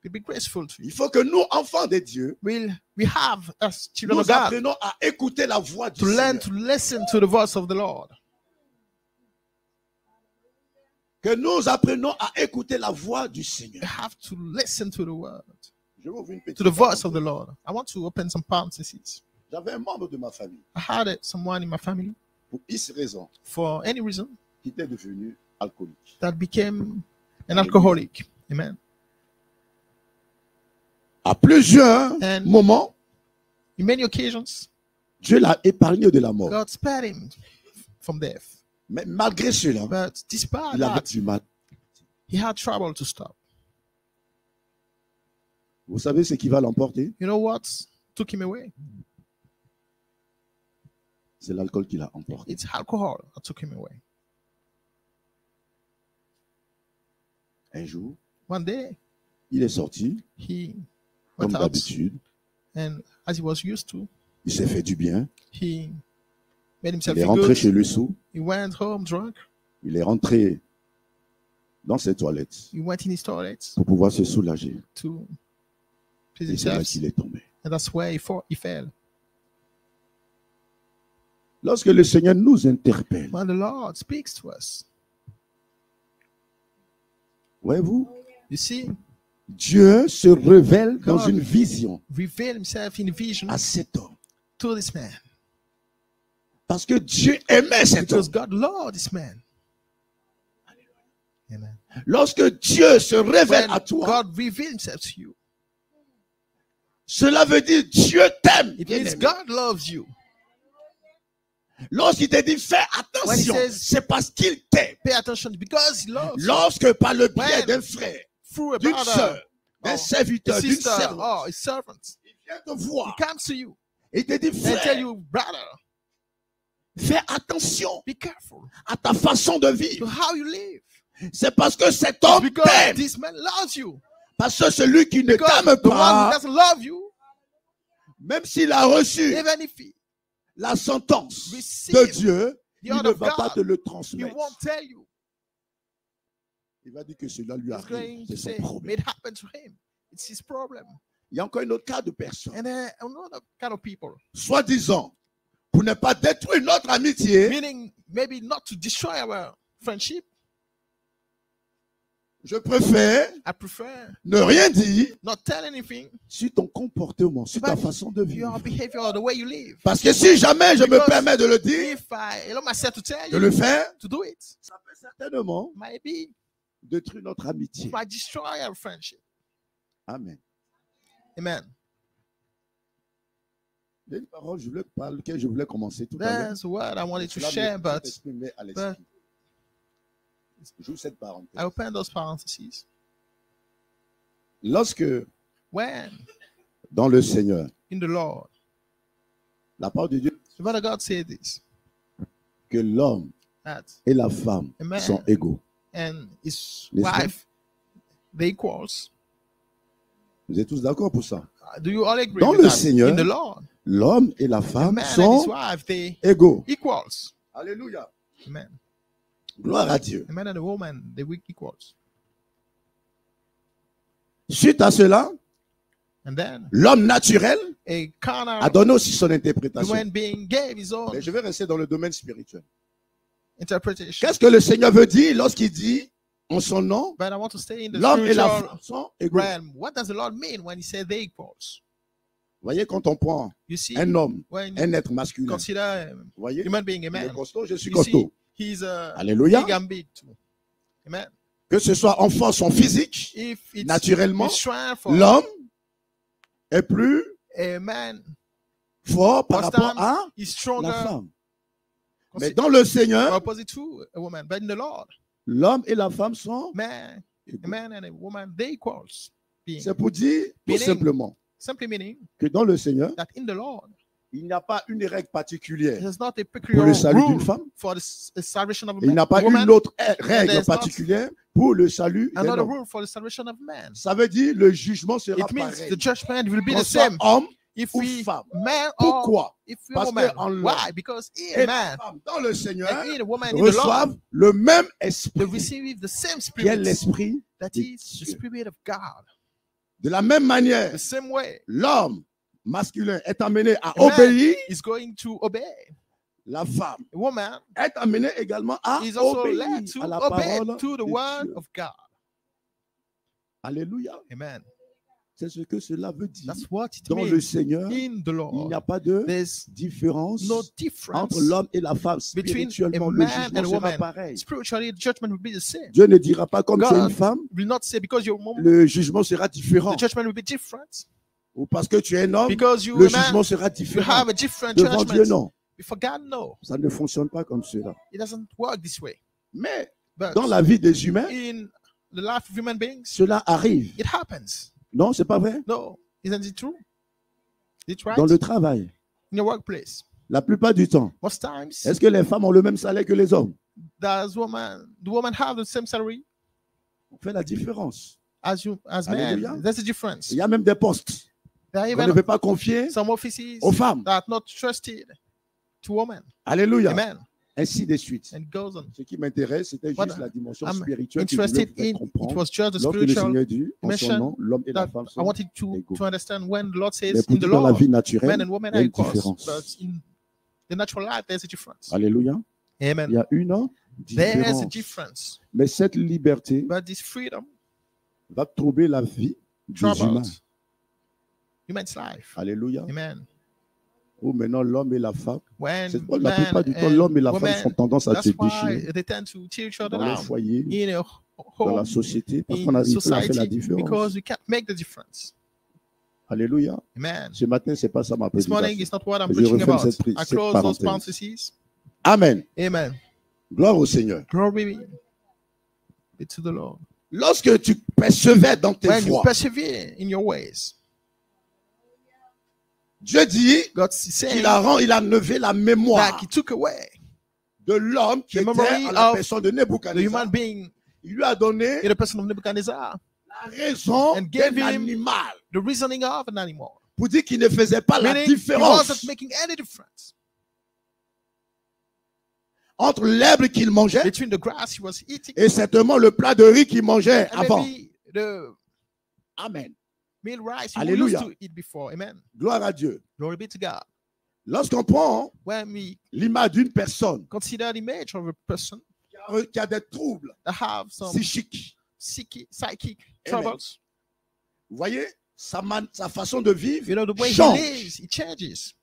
will be graceful to you.
Il faut que nous, enfants de Dieu,
We have, as children
nous
of God,
apprenons à écouter la voix du
to learn
Seigneur.
to listen to the voice of the Lord.
Que nous apprenons à écouter la voix du Seigneur.
We have to listen to the word,
Je vais ouvrir une petite
to the voice
parenthèse.
of the Lord. I want to open some parentheses.
J'avais un membre de ma famille,
I had someone in my family,
pour X raisons,
for any reason,
qui était devenu alcoolique.
that became an alcoholic. Amen.
À plusieurs
And-
moments,
In many occasions,
Dieu l'a épargné de la mort.
God spared him from death.
Mais malgré cela,
But despite
il avait
that,
du mal.
he had trouble to stop.
Vous savez ce qui va l'emporter?
You know what took him away?
C'est l'alcool qui l'a emporté.
It's alcohol that took him away.
Un jour,
One day,
il est sorti,
he
comme
went out,
d'habitude.
and as he was used to,
Il s'est fait du bien.
he made himself
Il est
feel
rentré
good.
chez lui sous.
He went home drunk.
Il est rentré dans ses toilettes
He went in his toilet
pour pouvoir se soulager.
to please
Et c'est là
himself,
qu'il est tombé.
and that's where he fell.
Lorsque le Seigneur nous interpelle,
When the Lord speaks to us,
voyez-vous,
you see,
Dieu se révèle dans
God
une vision
revealed himself in a vision
à cet homme.
to this man.
Parce que Dieu aimait cet homme.
Because God loved this man. Amen.
Lorsque Dieu se révèle
When
à toi,
God revealed himself to you,
cela veut dire Dieu t'aime.
it
bien
means
aimé.
God loves you.
Lorsqu'il te dit fais
When he
attention,
says-
c'est parce qu'il t'aime.
Pay attention because he loves you.
Lorsque par le biais
When-
d'un frère,
Through a
d'une
brother,
sœur, d'un
or
serviteur,
a
d'une
sister,
servante,
or a servant,
il vient te
he
voir
comes to you
et te dit
and tell
frère,
you, brother,
fais attention
be careful
à ta façon de
to
vivre.
how you live.
C'est parce que cet homme
Because
t'aime.
this man loves you.
Parce que celui qui ne
Because
t'aime
the one who
pas,
doesn't love you,
même s'il a reçu
even if he
la sentence
receive
de Dieu,
the
il
word
ne
of
va pas
God,
te le
he
transmettre.
won't tell you.
Il va dire que cela lui
He's
arrive.
going
C'est
to
son
say,
problème.
it happened to him. It's his problem.
Il y a encore un autre cas de personne.
And another kind of people,
Soi-disant, pour ne pas détruire notre amitié,
meaning maybe not to destroy our friendship,
je préfère
I prefer
ne rien dire
not tell anything,
sur ton comportement, sur ta
But
façon de vivre.
your behavior or the way you live.
Parce que si jamais je me
Because
permets de le dire,
If I allow myself to tell
de
you
le faire,
to do it,
ça peut certainement
maybe
détruire notre amitié.
it might destroy our friendship.
Amen.
Amen.
Il y a une parole par laquelle je voulais commencer tout à l'heure.
That's what I wanted to
Cela
share,
me
but
s'est exprimé à l'esprit. J'ouvre cette parenthèse.
I open those parentheses.
Lorsque,
When
dans le Seigneur,
in the Lord,
la parole de Dieu,
the word of God said this,
que l'homme
that
et la femme
Amen.
sont égaux.
and his
N'est-ce pas?
wife, they equals.
Vous êtes tous d'accord pour ça?
Do you all agree
Dans
with
le
that?
Seigneur,
In the Lord,
L'homme et la
the
femme
man and his
sont
wife, they
égaux.
equals.
Alléluia.
Amen.
Gloire à Dieu.
The man and the woman, they equals.
Suite à cela,
And then
l'homme naturel
a
a
carnal
donné aussi son interprétation.
human being gave his own
Mais je vais rester dans le domaine spirituel.
interpretation.
Qu'est-ce que le Seigneur veut dire lorsqu'il dit en son nom,
But I want to stay in the
l'homme et la
spiritual
femme sont égaux?
realm. What does the Lord mean when he said they equals?
Vous voyez, quand on prend
You see,
un homme,
when
un
you
être masculin,
consider a
vous voyez,
human being a
il est
man,
costaud, je suis
you see,
costaud.
he's a
Alléluia.
big and big too. Amen.
Que ce soit en force, en physique,
If it's
naturellement,
it's strength for
l'homme est plus
a man,
fort par
most
rapport
times
à
is
la
stronger
femme. Mais
consi-
dans le Seigneur,
opposite to a woman. But in the Lord,
l'homme et la femme sont
man, a
égaux.
man and a woman, they equals being.
C'est pour dire tout
Meaning-
simplement
Simply meaning
que dans le Seigneur,
that in the Lord,
il n'y a pas une règle particulière
there's not a
pour
peculiar
le salut d'une
rule
femme.
for the salvation of a
Et il n'y a pas
woman,
une autre règle
there's not
particulière pour le salut d'un
another
homme.
rule for the salvation of man.
Ça veut dire le jugement sera
It means
pareil.
the judgment will be
Qu'on
the
soit
same
homme
if
ou
we
femme.
man or
Pourquoi?
if we
Parce
woman.
que en l'homme
Why? Because in
et
a
la
man
femme dans le Seigneur
and in a woman in the Lord,
reçoivent le même
they
esprit
receive the same
qui est
spirit
l'esprit.
that
de
is the
Dieu.
spirit of God.
De la même manière,
The same way
l'homme masculin est amené à
a man
obéir,
is going to obey.
la femme
A woman
est amenée également à
is also
obéir
led to
à la
obey
parole
to the
de
word
Dieu.
of God.
Alléluia.
Amen.
C'est ce que cela veut dire.
That's what it
Dans le
means
Seigneur,
in the
il
Lord.
n'y a pas de
There's
différence
no difference
entre l'homme et la femme.
between a
Spirituellement, le
man
jugement
and a
sera
woman.
pareil.
Spiritually, the judgment will be the same.
Dieu ne dira pas comme
God
c'est une femme,
will not say because you're a woman,
le jugement sera différent.
the judgment will be different.
Ou parce que tu es un homme,
Because you
le
a man,
jugement sera
you
différent.
have a different
Devant Dieu,
judgment.
non.
Before God, no.
Ça ne fonctionne pas comme cela.
It doesn't work this way.
Mais
But
dans la vie des humains,
in the life of human beings,
cela arrive.
it happens.
Non, c'est pas vrai.
No, isn't it true? It's right.
Dans le travail,
In your workplace,
la plupart du temps,
most times,
est-ce que les femmes ont le même salaire que les hommes?
do women have the same salary
On fait la différence.
as
Hallelujah.
men? That's the difference.
Il y a même des postes
There are
qu'on ne
even
veut pas confier
some offices
aux femmes.
that are not trusted to women.
Alléluia.
Amen.
Ainsi de suite.
And it goes on.
Ce qui m'intéresse, c'était
What
juste la dimension
I'm
spirituelle que je voulais
interested
vous faire
in, it
comprendre.
was just the
Lorsque le
spiritual
Seigneur dit, en son
dimension
nom, l'homme et la
that
femme
I
sont
wanted
égaux.
to understand when the Lord
Mais
says
pour
in the
dire dans la
Lord,
vie
men
naturelle,
and women
il y a
are
une
equals.
différence.
But in the natural life, there's a difference.
Alléluia. Il y
Amen.
a une
There's a
différence.
difference.
Mais cette liberté
But this freedom
va troubler la vie des humains.
troubles human's life.
Alléluia.
Amen.
Où maintenant l'homme et la femme,
When
c'est pourquoi la
man
plupart du temps,
and
l'homme et la femme
woman,
font tendance à
that's
se
why
déchirer
they tend to tear each other
dans leur
down
foyer,
in a
dans la
home,
société, parce qu'on
in
n'arrive pas à faire la
society,
différence.
because we can't make the difference.
Alléluia.
Amen.
Ce matin, c'est pas ça ma
This morning
prédication.
is not what I'm
Je
preaching
referme
about.
cette
I close those
parenthèse.
parentheses.
Amen.
Amen.
Gloire au Seigneur.
Glory be to the Lord.
Lorsque tu persévères dans tes
When you
voies,
persevere in your ways,
Dieu dit
God is saying
qu'il a enlevé la
that
mémoire
He took away
de l'homme qui
the
était
memory
à la
of
personne de
the
Nebuchadnezzar.
human being
Il lui a donné
in the person of Nebuchadnezzar,
la raison
and gave
d'un
him
animal
the reasoning of an animal.
pour dire qu'il ne faisait pas la
Meaning, he
différence
wasn't making any difference
entre l'herbe qu'il mangeait
between the grass he was eating
et certainement le plat de riz qu'il mangeait
and
avant.
maybe the
Amen.
meal rice he
Alléluia.
used to eat before. Amen.
Gloire à Dieu.
Glory be to God.
Lorsqu'on prend
When we
l'image d'une personne
consider the image of a person
qui a des troubles
that have some
psychiques,
psychic
Amen.
troubles,
vous voyez, sa façon de vivre
you know, the way he
change.
lives, it changes.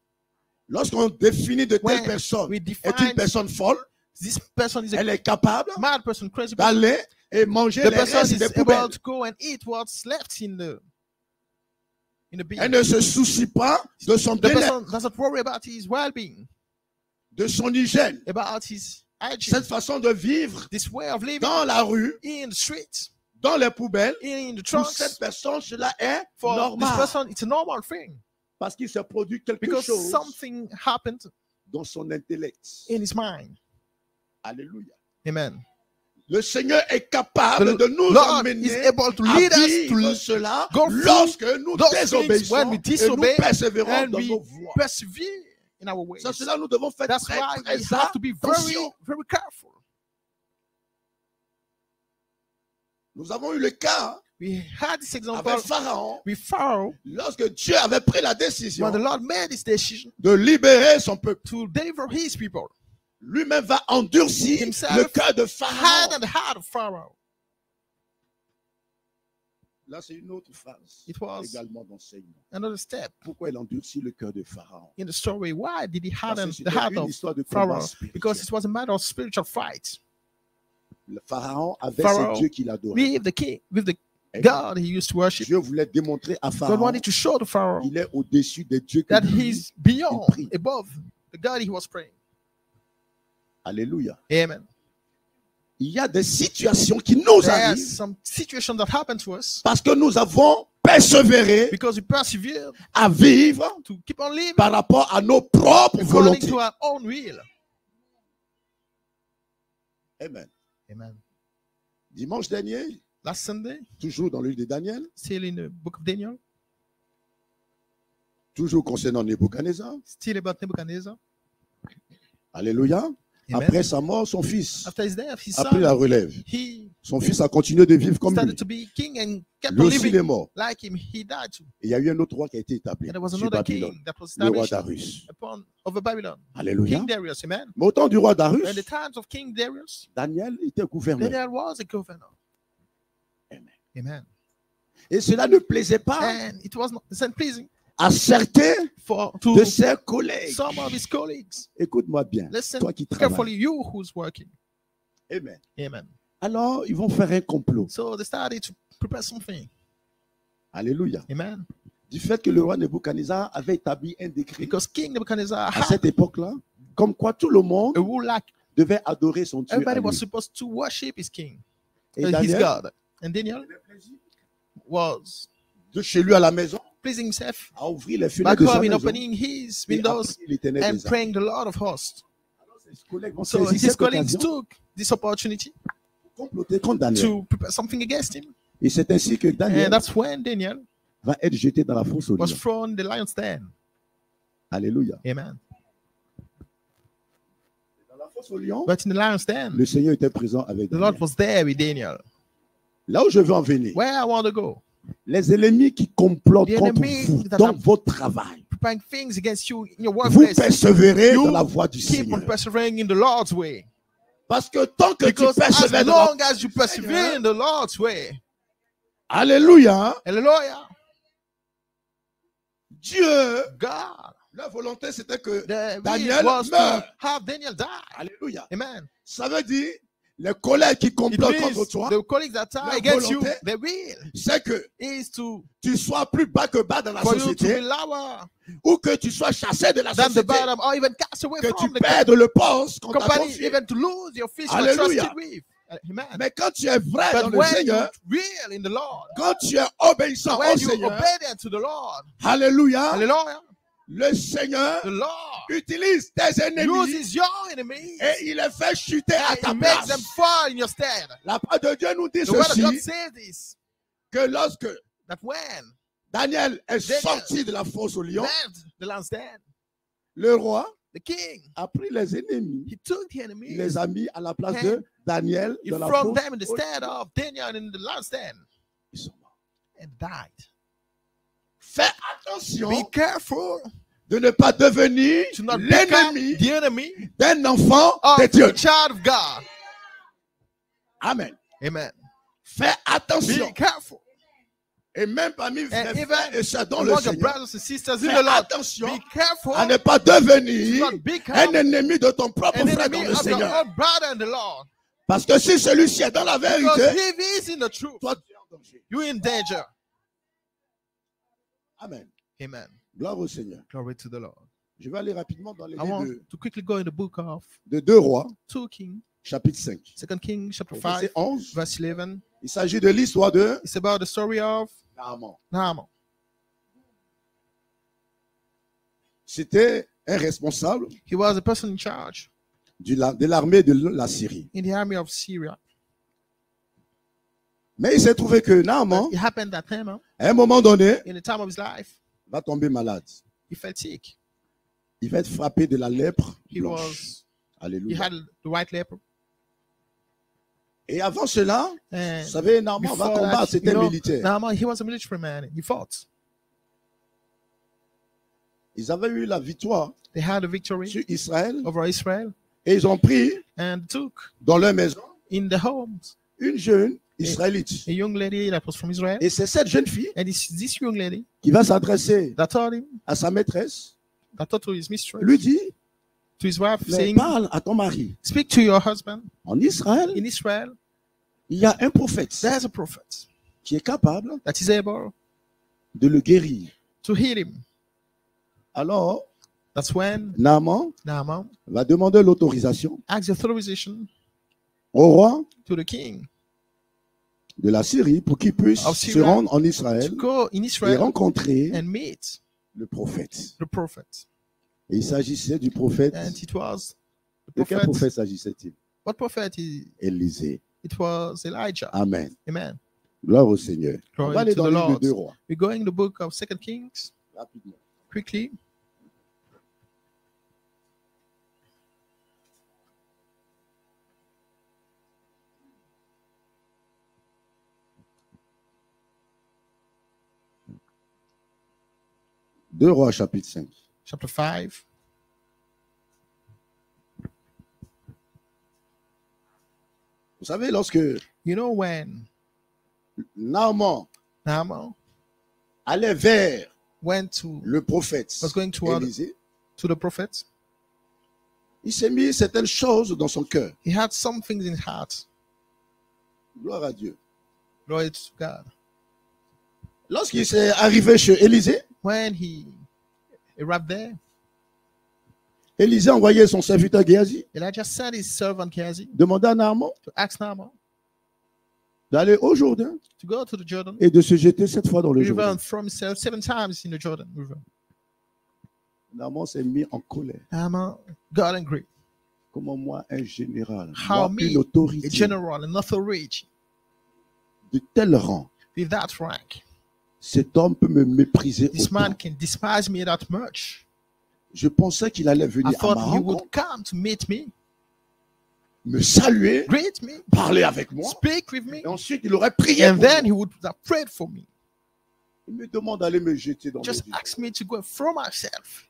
Lorsqu'on définit de telle
When
personne
we
est une
define
personne folle,
this person is a
elle est capable
mad person, crazy person,
d'aller et manger
the
les
person
restes
is
des
able
poubelles.
to go and eat what's left in the bin.
Elle ne se soucie pas de son
The
bien-être,
person doesn't worry about his well-being,
de son hygiène.
about his hygiene,
Cette façon de vivre
this way of living
dans la rue,
in the streets,
dans les poubelles,
in the
pour
trunks.
cette personne, cela est
For this
normal.
person, it's a normal thing
Parce qu'il se produit quelque
because
chose
something happened
dans son intellect.
in his mind.
Alléluia.
Amen.
Le Seigneur est capable
The
de nous
Lord
amener
is able to
à
lead us
vivre
to
cela
go through
lorsque nous
those things
désobéissons
when we
et nous
disobey
persévérons
and
dans
we
nos voies.
persevere in our ways.
Sans cela, nous devons faire
That's
très,
why we
très
have to be very,
attention.
very careful.
Nous avons eu le cas
We had this example
avec Pharaon,
with Pharaoh
lorsque Dieu avait pris la décision
when the Lord made this decision
de libérer son peuple.
to deliver his people.
Lui-même va endurcir
Himself
le cœur de
Hard
Pharaon.
and the heart of Pharaoh.
Là, c'est une autre phase
It was
également d'enseignement.
another step
Pourquoi il endurcit le cœur de Pharaon?
in the story. Why did he
Parce que
harden the
c'était
heart
une
of
histoire de combat
Pharaoh?
spirituel.
Because it was a matter of spiritual fight.
Le Pharaon avait
Pharaoh,
ce Dieu qu'il adorait.
With the king, with the
Amen.
God he used to worship.
Dieu voulait démontrer à
God
Pharaon
wanted to show to Pharaoh
qu'il est au-dessus des dieux que
that
lui.
he's beyond,
prie.
above the God he was praying.
Alléluia.
Amen.
Il y a des situations qui nous
There are
arrivent
some situations that happen to us
parce que nous avons persévéré
because we persevered
à vivre
to keep on living
par rapport à nos propres
according
volontés.
to our own will.
Amen.
Amen.
Dimanche dernier,
Last Sunday,
toujours dans le livre de Daniel,
still in the book of Daniel,
toujours concernant Nebuchadnezzar.
still about Nebuchadnezzar.
Alléluia.
Amen.
Après sa mort, son fils
After his death, his
a pris la
son,
relève.
he
Son fils a continué de vivre comme
started
lui.
to be king and kept
Lui
on
aussi, il est
living
mort.
like him. He died too.
Et il y a eu un autre roi qui a été établi
And there was
sur
another
Babylone,
king that was
le roi
established
Darius.
over Babylon.
Alléluia.
King Darius, amen.
Mais au temps du roi Darius,
In the times of King Darius,
Daniel était gouverneur.
Daniel was a governor.
Amen.
Amen.
Et cela ne plaisait pas
And it was not pleasing
à certains
for
de
to
ses collègues.
some of his colleagues.
Écoute-moi bien,
Listen
toi qui travailles.
carefully, you who's working.
Amen.
Amen.
Alors, ils vont faire un complot.
So they started to prepare something.
Alléluia.
Amen.
Du fait que le roi Nebuchadnezzar avait établi un décret
Because King Nebuchadnezzar
à
had
cette époque-là, comme quoi tout le monde
a rule like
devait adorer son Dieu. à
everybody
lui.
was supposed to worship his king,
Et
his
Daniel,
God. And Daniel was
de chez lui à la maison,
pleasing himself
a ouvert les
back
fenêtres de sa
home in
maison
opening his
et a
windows
prié l'Éternel
and
des armées.
praying the Lord of hosts.
Ses collègues vont
So
saisir
his
cette
colleagues
occasion
took this opportunity
pour comploter contre Daniel.
to prepare something against him.
Et c'est ainsi que Daniel
And that's when Daniel
va être jeté dans la fosse aux
was
lions.
thrown in the lion's den.
Alléluia.
Amen.
Dans la fosse aux lions,
But in the lion's den,
le Seigneur était présent avec
the Lord
Daniel.
was there with Daniel.
Là où je veux en venir,
Where I want to go,
les ennemis qui complotent
The
contre
enemy
vous
that
dans
are-
votre travail,
preparing things against you in your
vous
workplace,
persévérez
You
dans la voie du
keep on
Seigneur.
persevering in the Lord's way.
Parce que tant que tu
Because as
persévères dans la...
long as you persevere in the Lord's way,
Alléluia,
hallelujah,
Dieu
God
Leur volonté, c'était que
The
Daniel
will was
meurt.
to have Daniel die.
Alléluia.
Amen.
Ça veut dire, les collègues qui
It
complotent
means
contre toi,
the colleagues that are
leur
against you,
volonté,
their will
c'est que
is to
tu sois plus bas que bas dans la
for you to be
société,
lower
ou que tu sois chassé de la
than the
société,
bottom, or even cast away
que tu
from the
perdes le poste qu'on t'a
company,
confié.
even to lose your fish you are
Alléluia.
trusted with. Amen.
Mais quand tu es vrai dans
But
le
when you
Seigneur,
real in the Lord,
quand tu es obéissant
when
au
you
Seigneur,
obedient to the Lord,
alléluia,
hallelujah,
le Seigneur
the Lord
utilise tes ennemis
uses your enemies
et il les fait chuter à
and
ta
he makes them
place.
fall in your stead.
La parole de Dieu nous dit
The word of God
ceci,
says this,
que lorsque
that when
Daniel est
Daniel
sorti de la fosse au lion,
left the lion's den,
le roi
the king,
a pris les ennemis,
he took the
il
enemies,
les a mis à la place
and
de Daniel
he
dans la
thrown
fosse
them in the
au
stead
lion.
of Daniel in the lion's den
Ils sont morts.
and died.
Fais attention
Be careful
de ne pas devenir
to not become
l'ennemi
the enemy
d'un enfant
of
de Dieu.
the child of God.
Amen.
Amen.
Fais attention.
Be careful.
Et même parmi les
And
frères et sœurs dans
even
le
among your
Seigneur,
brothers and sisters in
fais
the Lord,
attention
be careful
à ne pas
to
devenir
not become
un ennemi de ton propre
an
frère dans
enemy
le
of your
Seigneur.
own brother in the Lord.
Parce que si celui-ci est dans la
Because
vérité,
if he is in the truth,
toi tu es en danger.
you're in danger.
Amen.
Amen.
Gloire au Seigneur.
Glory to the Lord.
Je vais aller rapidement dans les
I
livres
want to quickly go in the book of
de 2 Rois,
2 Kings,
chapitre 5.
2 Kings chapter
Au
5,
verset 11,
verse 11.
il s'agit de l'histoire de
It's about the story of
Naaman.
Naaman.
C'était un responsable
He was a person in charge
de l'armée de la Syrie.
in the army of Syria.
Mais il s'est trouvé que Naaman,
It happened that Naaman,
à un moment donné,
in the time of his life,
va tomber malade.
he felt sick.
Il va être frappé de la lèpre
He
blanche.
he
Alléluia.
had the white leper.
Et avant cela, vous
And
savez, Naaman va
before
combattre,
that,
c'était
you know,
militaire.
Naaman, he was a military man. He fought.
Ils avaient eu la victoire
They had a victory
sur Israël
over Israel
et ils ont pris
and took
dans leur maison
in the homes
une jeune israélite.
a young lady that was from Israel.
Et c'est cette jeune fille
And it's this young lady
qui va s'adresser
that told him,
à sa maîtresse,
that told to his mistress,
lui dit,
to his wife,
mais
saying,
parle à ton mari.
speak to your husband.
En Israël,
In Israel,
il y a un prophète
there's a prophet
qui est capable
that is able
de le guérir.
to heal him.
Alors,
That's when
Naaman
Naaman
va demander l'autorisation
asked authorization
au roi
to the king
de la Syrie pour qu'il puisse
Of
se
Syria
rendre en
to
Israël
go in
et
Israel
rencontrer
and meet
le prophète.
the prophet.
Et il s'agissait du prophète.
And it was the
De quel
prophet.
prophète s'agissait-il?
What prophet?
Élisée.
It was Elijah.
Amen.
Amen.
Gloire au Seigneur. On
Glory
va aller
to
dans
the
le livre
Lord.
de 2 Rois.
We're going in the book of 2 Kings
Rapidement.
quickly.
Deux Rois, chapitre 5.
Chapter 5.
Vous savez, lorsque
You know when
Naaman
Naaman
allait vers
went to
le prophète
was going toward
Élisée,
to the prophet,
il s'est mis certaines choses dans son cœur.
he had some things in his heart.
Gloire à Dieu.
Glory to God.
Lorsqu'il s'est arrivé chez Élisée,
When he arrived there,
Élisée a envoyé son serviteur Géasi
Elijah sent his servant Gehazi
demander à Naaman
to ask Naaman
d'aller au Jourdain
to go to the Jordan
et de se jeter 7 fois dans le
River
Jourdain.
and throw himself 7 times in the Jordan River.
Naaman s'est mis en colère.
Naaman got angry.
Comment moi, un général,
How
moi,
me,
une
a
autorité
general, an authority
de tel rang,
with that rank,
cet homme peut me mépriser
this
autant.
man can despise me that much.
Je pensais qu'il allait
I
venir à
thought
ma
he would
rencontre,
come to meet me,
me saluer,
greet me,
parler avec moi,
speak with me,
et ensuite il aurait prié
and
pour
then
moi.
he would have prayed for me.
Il me demande d'aller me jeter dans le
Just
Jourdain.
ask me to go and throw myself.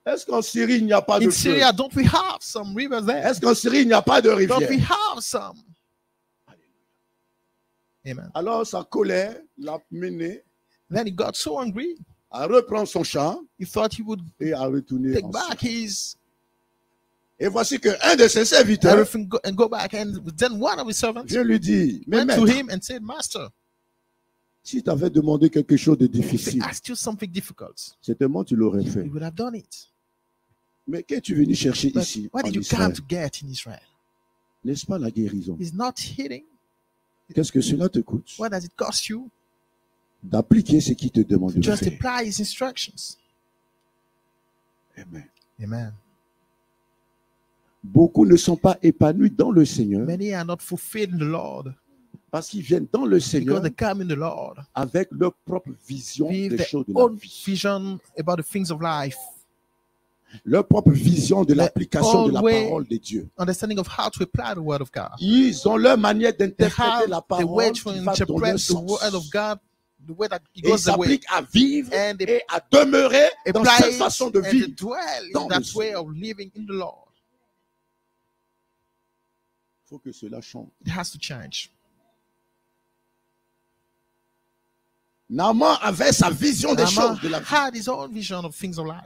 Est-ce qu'en Syrie, il n'y a pas de
In
feu?
Syria, don't we have some rivers there?
Est-ce qu'en Syrie, il n'y a pas de
Don't we
rivière?
have some? Amen.
Alors sa colère l'a mené
Then he got so angry
à reprendre son champ
he thought he would
et à retourner
take
en
back
Syrie.
his
Et voici qu'un de ses serviteurs
everything and go back. And then one of his servants
vient lui dire, mais
went to
maître,
him and said, Master,
si tu avais demandé quelque chose de
if they
difficile,
asked you something difficult,
certainement tu l'aurais fait.
you would have done it.
Mais qu'es-tu venu chercher
But
ici,
what
en
did you
Israël?
come to get in Israel?
N'est-ce pas la guérison?
It's not healing.
Qu'est-ce que cela te coûte?
What does it cost you?
D'appliquer ce qu'il te demande de
Just
faire.
apply his instructions.
Amen.
Amen.
Beaucoup ne sont pas épanouis dans le Seigneur
Many are not fulfilled in the Lord
parce qu'ils viennent dans le Seigneur
because they come in the Lord
avec leur propre vision
with
des
their
choses de la
own
vie.
vision about the things of life,
Leur propre vision de l'application de la
own way.
parole de Dieu.
understanding of how to apply the word of God.
Ils ont leur manière
They
d'interpréter
have
la
the
parole
way to
qui va dans leur
interpret the
sens.
word of God, the way that it
Et ils
goes the way,
s'appliquent à vivre
and they
et à demeurer dans
apply
cette
it
façon de
and to
vivre.
dwell
dans
in
le
that
Seigneur.
way of living in the Lord.
Il faut que cela change.
It has to change.
Naaman avait sa vision des
Naaman
choses de la vie.
had his own vision of things of life.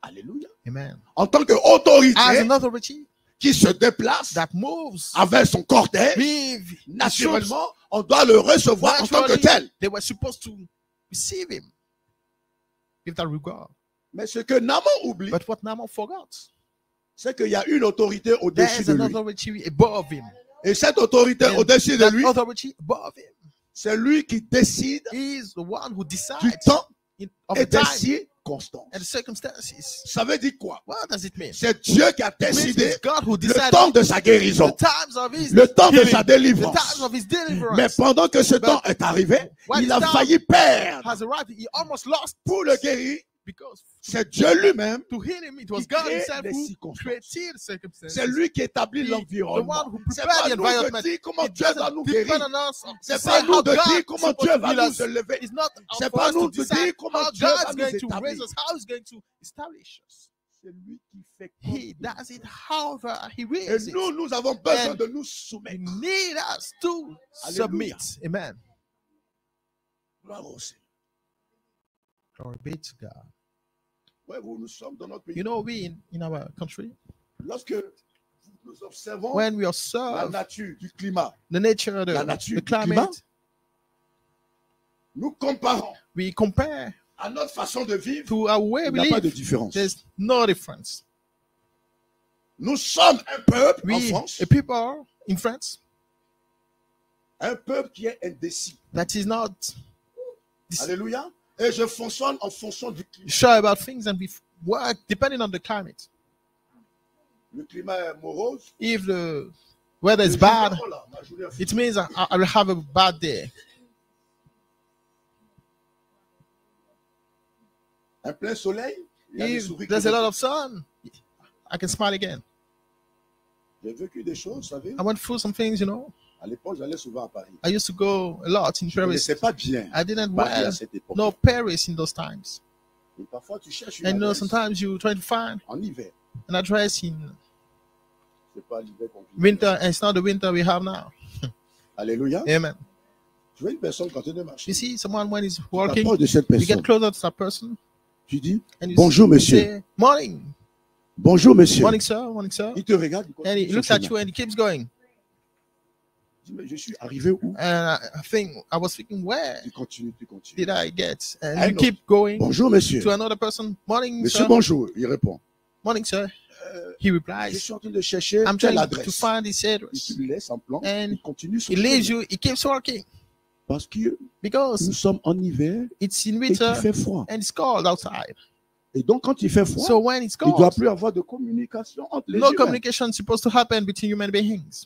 Alléluia.
Amen.
En tant qu'autorité
As an authority
qui se déplace
that moves
avec son cortège,
with his troops,
naturellement, on doit le recevoir en tant que
naturally,
tel.
they were supposed to receive him with that regard.
Mais ce que Naaman oublie,
But what Naaman forgot,
c'est qu'il y a une autorité
there
au-dessus
is
de
an
lui.
authority above him.
Et cette autorité
And
au-dessus de
that
lui,
authority above him
c'est lui qui décide
is the one who
du
decides
temps
of
et
the
des
time
circonstances.
and the circumstances.
Ça veut dire quoi?
What does it mean?
C'est Dieu qui a
It means
décidé
it's God who
le
decided
temps de sa
the
guérison,
times of his
le temps de
healing,
sa
the
délivrance.
times of his deliverance.
Mais pendant que ce
But
temps est arrivé,
when
il a
it's
failli perdre.
has arrived, he almost lost
Pour le guérir,
because
c'est Dieu lui-même.
to heal him, it was
Qui
God
crée
himself
les
who
circonstances.
created circumstances.
C'est lui qui établit
The
l'environnement.
one who
C'est
prepared
pas
the
nous de
environment.
dire comment
It
Dieu va
doesn't
nous
depend
guérir.
on us to
C'est
say
pas nous
how
de
God
dire
is
comment
supposed
Dieu
to
va
heal
nous
us.
élever.
It's not
C'est
for
pas
us to
nous de
decide
dire comment
how
Dieu va
God's
nous
going to
établir.
raise us, how He's going to establish us.
C'est lui qui fait
He
comme
does it however He
Et
wills it.
nous avons besoin
And
de nous
He
soumettre.
needs us to
Hallelujah.
submit. Amen.
Gloire au Seigneur.
Glory be to God.
Ouais, nous sommes dans notre pays.
You know, we in our country,
Lorsque nous observons
when we
la
observe
nature du climat,
the nature,
la nature
the
du climat,
climate,
nous comparons
we compare
à notre façon de vivre.
to our way
Il
we
n'y a pas de
live.
différence.
There's no difference.
Nous sommes un peuple en
We,
France,
a people in France,
un peuple qui est indécis.
that is not
Alléluia. Et je fonctionne en fonction du climat.
sure about things, and we work depending on the climate.
Le climat est morose.
If the weather is
Je dis,
bad,
oh là, ma journée est
it means I will have a bad day.
un plein soleil. Il y a des
If
souris qui
there's a lot
viennent.
of sun, I can smile again.
J'ai vécu des choses, vous savez.
I went through some things, you know.
À l'époque, j'allais souvent à Paris.
I used to go a lot in
Je ne
Paris.
connaissais pas bien
I didn't
Paris à
well
cette époque.
know Paris in those times.
Et parfois, tu cherches une
And you know,
adresse
sometimes you try to find
en hiver.
an address in
C'est pas l'hiver qu'on vit.
winter, and it's not the winter we have now.
Alléluia.
Amen.
Tu vois une personne quand tu es de marcher.
You see someone when he's
Tu
walking,
t'approches de cette
you get
personne.
closer to that person,
Tu dis
and you
bonjour monsieur.
say, "Morning,
Bonjour monsieur.
morning, sir, morning, sir."
Il te regarde. il
And
continue
he
son
looks at
chemin.
you and he keeps going.
Tu dis, mais je suis arrivé où?
And I think I was thinking, where
Tu continues, tu continues.
did I get? And
I
you
know.
keep going
Bonjour monsieur.
to another person. Morning,
Monsieur
sir.
bonjour. Il répond.
Morning, sir. He
Je
replies,
suis en train de chercher
"I'm
telle
trying to
adresse.
find this
Et
address."
tu le laisses en plan.
And
Il continue son
He leaves
chemin.
you. He keeps walking
Parce que nous
because
sommes en hiver
it's in
et
winter
qu'il fait froid.
and it's cold outside.
Et donc quand il fait froid,
So when it's
il ne doit
cold,
plus avoir de communication entre les
no
humains.
communication is supposed to happen between human beings.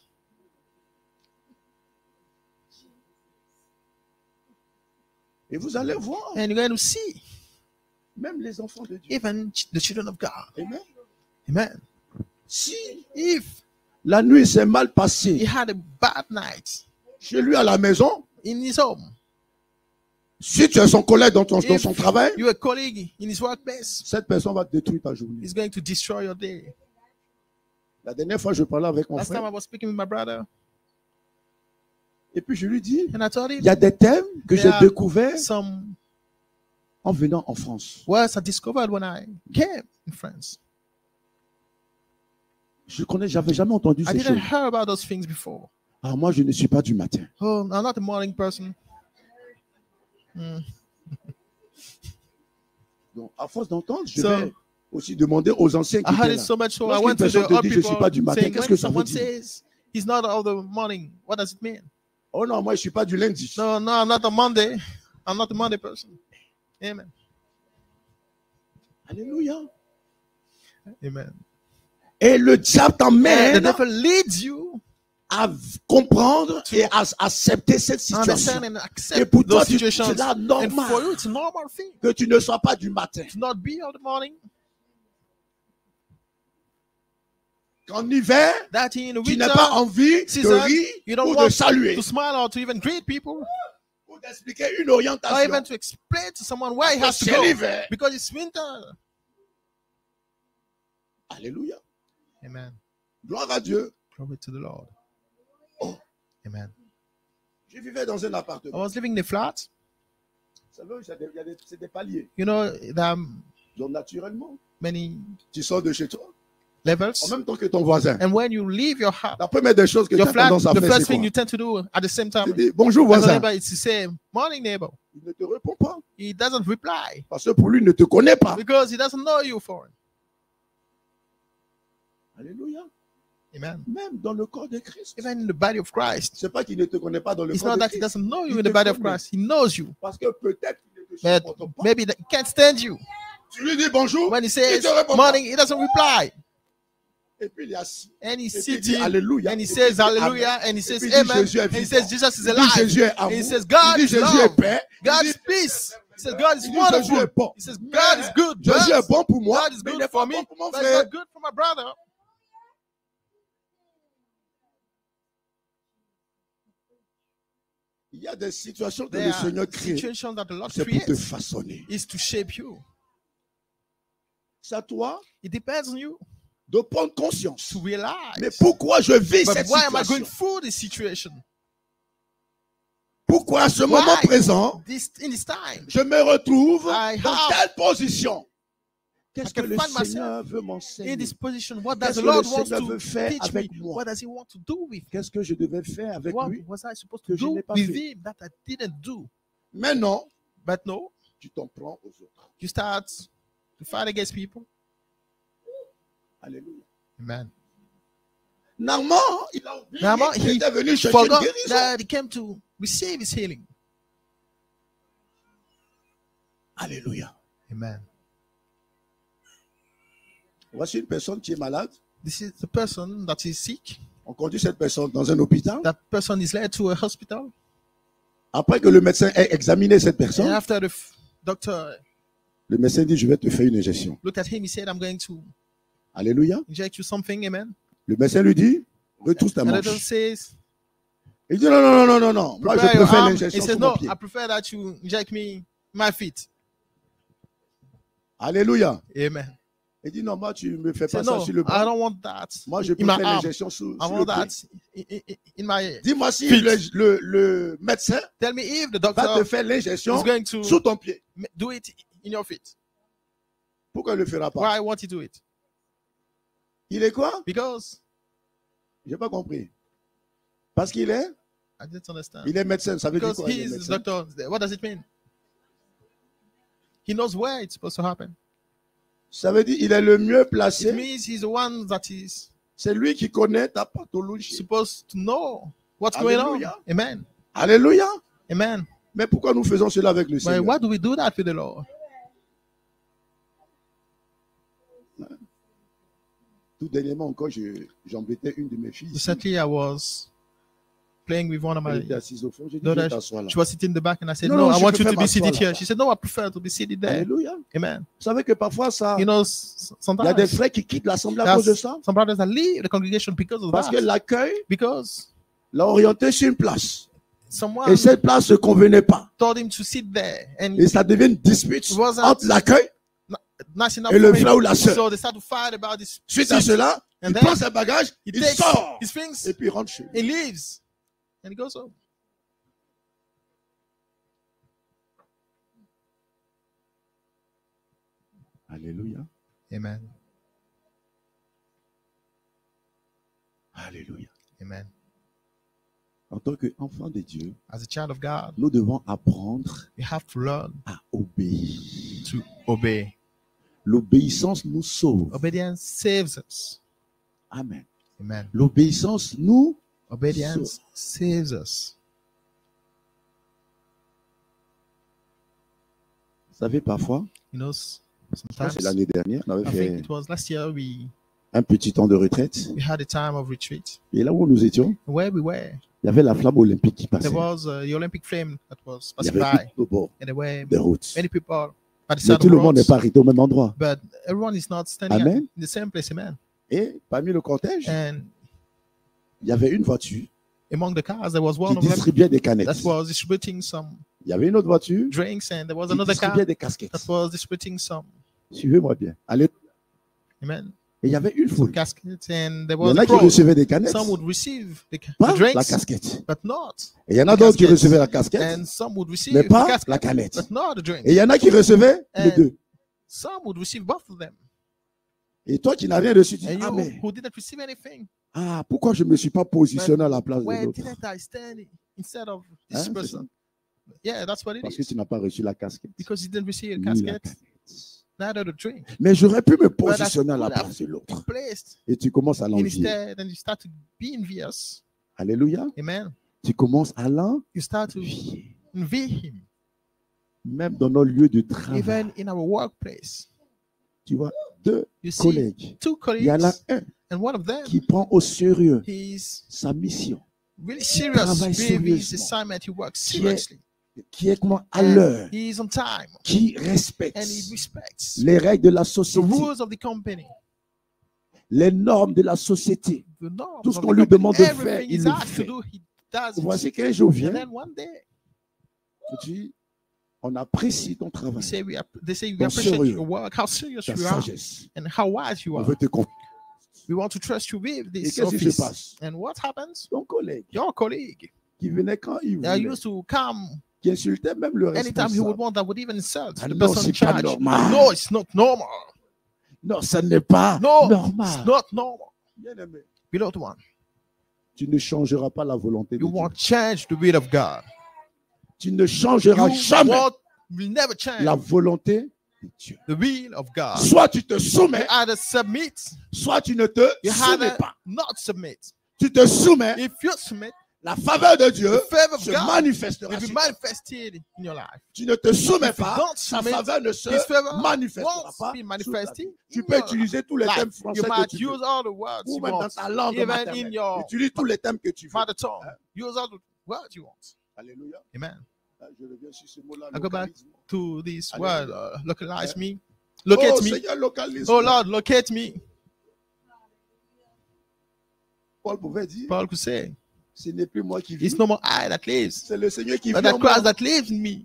Et vous allez voir,
And you're going to see
même les enfants de Dieu.
even the children of God.
Amen.
Amen.
Si
If
la nuit s'est mal
he
passée
had a bad night
chez lui à la maison,
in his home,
si tu es son collègue dans dans
If
son travail,
you're a colleague in his workplace,
cette personne va détruire ta journée.
he's going to destroy your day.
La dernière fois, je parlais avec mon
Last time
frère
I was speaking with my brother,
et puis je lui dis,
and I told
il
him
y a des thèmes que
There
j'ai
are
découverts
some
en venant en France.
words I discovered when I came in France.
J'avais jamais entendu
I
ces
didn't
choses.
hear about those things before.
Ah, moi, je ne suis pas du matin.
Oh, I'm not a morning person.
Donc, à force d'entendre, je
So-
vais aussi demander aux anciens qui
I heard
étaient
it
là.
so much so I
Lorsqu'une
went to
personne
the
te
old
dit, je suis pas du
people
matin,
saying,
qu'est-ce
when
que ça veut
someone
dire?
says he's not of the morning, what does it mean?
Oh non, moi, je suis pas du lundi.
No, I'm not a Monday. I'm not a Monday person. Amen.
Alléluia.
Amen.
Et le diable
The
t'emmène
devil leads you
à comprendre et à accepter cette
to understand
situation.
and
Et
accept
pour toi,
those
c'est
situations.
là
And for
normal
you, it's a normal thing
que tu ne sois pas du matin.
to not be of the morning.
Qu'en hiver,
That in the
tu n'as pas
winter
envie de
season,
rire
you don't
ou de
want
saluer
to smile or to even greet people
ou d'expliquer une
or
orientation.
even to explain to someone where he has to
C'est
go
l'hiver.
because it's winter.
Alléluia.
Amen.
Gloire à Dieu.
Glory to the Lord.
Oh.
Amen.
Je vivais dans un
I
appartement.
was living in a flat.
Vous savez, c'est des paliers.
You know, there are
Donc, naturellement,
many
tu sors de chez toi en
levels.
même temps que ton voisin.
And when you leave your house,
La première des choses que tu
your
as
flat,
tendance à
the
faire,
first
c'est
thing
quoi?
you tend to do at the same
Tu
time
dis, bonjour
as a
voisin.
neighbor is to say, morning neighbor.
Il ne te répond pas.
He doesn't reply
Parce que pour lui, il ne te connaît pas.
because he doesn't know you for it.
Alléluia.
Amen.
Même dans le corps de Christ.
Even in the body of Christ,
C'est pas qu'il ne te connaît pas dans le
it's
corps
not
de
that he
Christ.
doesn't know you
Il
in the
te
body of
connaît.
Christ. He knows you.
Parce que peut-être qu'il ne te
But
supporte pas.
maybe he can't stand you.
Tu lui dis bonjour.
When he
Il
says
te répond
morning, he doesn't reply.
pas. Et puis il est assis.
And he
Et puis il
sits
dit
in
Alléluia.
and he
Et puis
says
il dit
hallelujah
Amen.
and he
Et
says
puis il dit
amen
Jésus est
and he
vivant.
says Jesus is
Il dit
alive.
Jésus est
And he
amour.
says
Il
God
dit
is
Jésus est
love.
paix. Il
God
dit-
is peace. He says God is
il dit Jésus est
wonderful.
bon.
He says God is good.
Jésus est
But
bon pour moi.
God is
Mais il
good
n'est
for
pas
me.
bon pour mon
But it's
frère.
not good for my brother.
Il y a des situations que
There
le
are
Seigneur crée.
situations that the Lord
C'est pour te
creates
façonner.
is to shape you.
C'est à toi
It depends on you
de prendre conscience.
to realize.
Mais pourquoi je vis
But
cette
why am I
situation?
going through this situation?
Pourquoi à ce moment présent,
In this time,
je me retrouve
I
dans
have-
telle position? Qu'est-ce
I
que
can
le
find myself
Seigneur veut
in
m'enseigner?
this position, what does
Qu'est-ce
the
que le
Lord want
Seigneur veut
to
faire
teach me?
avec moi?
What does He want to do with me?
Qu'est-ce que je devais faire avec
What
lui?
was I supposed
que
to
je
do
n'ai pas
with
fait?
Him that I didn't do?
Mais non,
But no,
tu t'en prends aux autres.
you start to fight against people.
Alléluia.
Amen.
Naaman, il a oublié
Naaman,
qu'il
he
était venu chercher une
forgot
guérison.
that he came to receive his healing.
Alléluia.
Amen.
Voici une personne qui est malade.
This is the person that is sick.
On conduit cette personne dans un hôpital.
That person is led to a hospital.
Après que le médecin ait examiné cette
And
personne,
after the doctor
le médecin dit, je vais te faire une injection.
looked at him, he said, I'm going to
Alléluia.
inject you something. Amen.
Le médecin lui dit, retrousse ta
And the doctor
manche.
says,
Il dit, non, non, non, non, non, non. Moi, je
prepare your
préfère
arm. He
l'injection
says,
sur
no,
mon pied.
I prefer that you inject me my feet.
Alléluia.
Amen.
Il dit, non, moi, tu ne me fais
He said,
pas ça
no,
sur le
I
bras.
don't want that
Moi, je
in my
préfère
arm.
l'injection sur
I
le
want that
pied.
in my
Dis-moi si
feet.
le médecin
Tell me if the
va te
doctor
faire l'injection
is going to
sous ton pied.
do it in your feet.
Pourquoi il ne le fera pas?
Why won't he do it?
Il est quoi?
Because
Je n'ai pas compris. Parce qu'il est?
I didn't understand.
Il est médecin. Ça veut dire
Because
quoi? Il
he
est
is the
médecin?
doctor. What does it mean? He knows where it's supposed to happen.
Ça veut dire il est le mieux
It
placé.
means he's the one that is
C'est lui qui connaît ta pathologie.
supposed to know what's going on.
Hallelujah.
Amen.
Alléluia.
Amen.
Mais pourquoi nous faisons cela avec le
But
Seigneur?
why do we do that with the Lord?
Tout dernièrement encore, j'embêtais une de mes filles. ici.
Recently, I was playing with one of
Elle
my
était assise au fond. J'ai dit,
daughters.
viens t'asseoir là.
She was sitting in the back, and I said,
No,
"No,
no,
I
je
want you
préfère
to be
m'asseoir
seated
là.
here." She said, "No, I prefer to be seated there."
Alléluia.
Amen.
Vous savez que parfois, ça,
You know,
il y a
sometimes
des frères qui quittent l'assemblée à cause de
there's
ça.
some brothers that leave the congregation because of
Parce que
that.
l'accueil
Because
l'a orienté sur une place.
someone
Et cette place ne convenait pas.
told him to sit there, and
Et ça devient une dispute
It wasn't-
entre l'accueil.
nice enough
Et le
for him.
frère ou la sœur.
So they start to fight about this.
Suite à
seat.
cela,
And
il
then
prend ses bagages,
He
il
takes
sort.
his things,
Et puis il rentre chez lui.
he leaves, and he goes home.
Alléluia.
Amen.
Alléluia.
Amen.
En tant qu'enfant de Dieu,
As a child of God,
nous devons apprendre
we have to learn
à obéir.
to obey.
L'obéissance nous sauve.
Obedience saves us.
Amen.
Amen.
L'obéissance nous
Obedience saves us.
Vous savez, parfois,
You know,
je pense que
sometimes,
c'est l'année dernière, on
I
avait
think
fait
it was last year,
un petit temps de retraite.
we had a time of retreat.
Et là où nous étions,
Where we were,
il y avait la flamme olympique qui passait.
there was the Olympic flame that was
Il y
passing
avait
by,
tout au bord
and there were
des routes.
many people at the
Mais
side
tout
of
le monde n'est
roads,
pas arrêté au même endroit.
but everyone is not standing
Amen.
in the same place. Amen.
Et parmi le cortège,
And
il y avait une voiture
among the cars, there was
qui
one of them
distribuait des canettes.
that was distributing some
Il y avait une autre voiture
drinks, and there was
qui
another car
distribuait des casquettes.
that was distributing some.
Suivez-moi bien. Allez.
Amen.
Et il y avait une
Some
foule.
caskets, and there
Il y
was
en
a
a qui
crowd.
recevaient des canettes,
Some would receive the
pas la
drinks,
casquette.
but not.
Et il y en a d'autres qui
Casquettes.
recevaient la casquette,
And some would receive
mais
the
pas
casket,
la canette.
but not the drink.
Et il y en a qui recevaient les
And
deux.
some would receive both of them.
Et toi qui n'as rien reçu, tu dis,
And
ah
you
mais,
who didn't receive anything,
pourquoi je ne me suis pas positionné à la place de
where
l'autre?
didn't I stand instead of
Hein,
this
c'est
person? Yeah, that's what it
Parce que
is.
tu n'as pas reçu la casquette.
Because you didn't receive a
ni la
casket,
canette.
neither the drink.
Mais j'aurais pu me
But I
positionner à la
could have
place de l'autre.
placed
Et tu commences à l'envier.
instead, and you start to be envious.
Alléluia.
Amen.
Tu commences à
You start to
l'envier.
envy him,
Même dans nos lieux de travail.
even in our workplace.
Tu vois, deux
You see,
collègues.
two
Il y en a
colleagues,
un
and one of them,
qui prend au sérieux
he's
sa mission,
really serious
Travaille
with his
sérieusement.
assignment. He works
Qui est
seriously.
qui est comment à
And
l'heure,
he's on time,
qui respecte
and he respects
les règles de la
the
société,
rules of the company,
les normes de la société.
the norms
Tout ce
of
qu'on
the
lui
company.
demande de faire,
Everything
il
he's
le
asked to
fait.
do, he does it.
Voici qu'un jour
And
vient,
then one day,
tu dis, on apprécie ton
they
travail,
say we
Ton
appreciate
sérieux,
your work, how serious
ta
you are,
sagesse.
and how wise you
On
are.
veut te confier.
We want to trust you with
Et
this
qu'est-ce qui se
office.
passe?
And what happens?
Ton collègue
Your colleague,
qui venait quand il
they
voulait,
used to come
qui insultait même le
anytime he would
responsable.
want, that would even insult
Ah
the
non,
person in
c'est pas
charge.
normal.
No, it's not normal.
Non, ça n'est pas
No,
normal.
it's not normal.
Bien-aimé,
Beloved one,
tu ne changeras pas la volonté de
you
Dieu.
won't change the will of God.
Tu ne changeras jamais
will never change
la volonté de Dieu.
the will of God.
Soit tu te
You
soumets,
either submit,
soit tu ne te
you
soumets
either
pas.
not submit.
Tu te soumets,
If you submit,
la faveur de Dieu
the favor of
se
God
manifestera.
will be
sur toi.
manifested in your life.
Tu ne te soumets
If you
pas,
don't
sa
submit,
faveur ne se
His favor
manifestera
won't
pas.
be
sur ta
manifested
vie. Tu
in
peux
your
utiliser tous les
life.
thèmes français
You
que
might
tu
use
veux.
all the words
Ou
you
même dans
want,
ta langue
even
maternelle.
in your
Utilise tous les thèmes que tu veux.
mother tongue. Use all the words you want.
Alléluia.
Amen.
Ah, je reviens sur ce mot-là.
I go back
localisme.
to this
Alléluia.
word, localize me. Locate
Oh,
me.
Seigneur, localise.
Oh Lord, locate me.
Paul pouvait dire,
Paul could say,
ce n'est plus moi qui vis,
it's no more I that lives,
c'est le Seigneur qui
but
vit
that
en moi.
Christ that lives in me.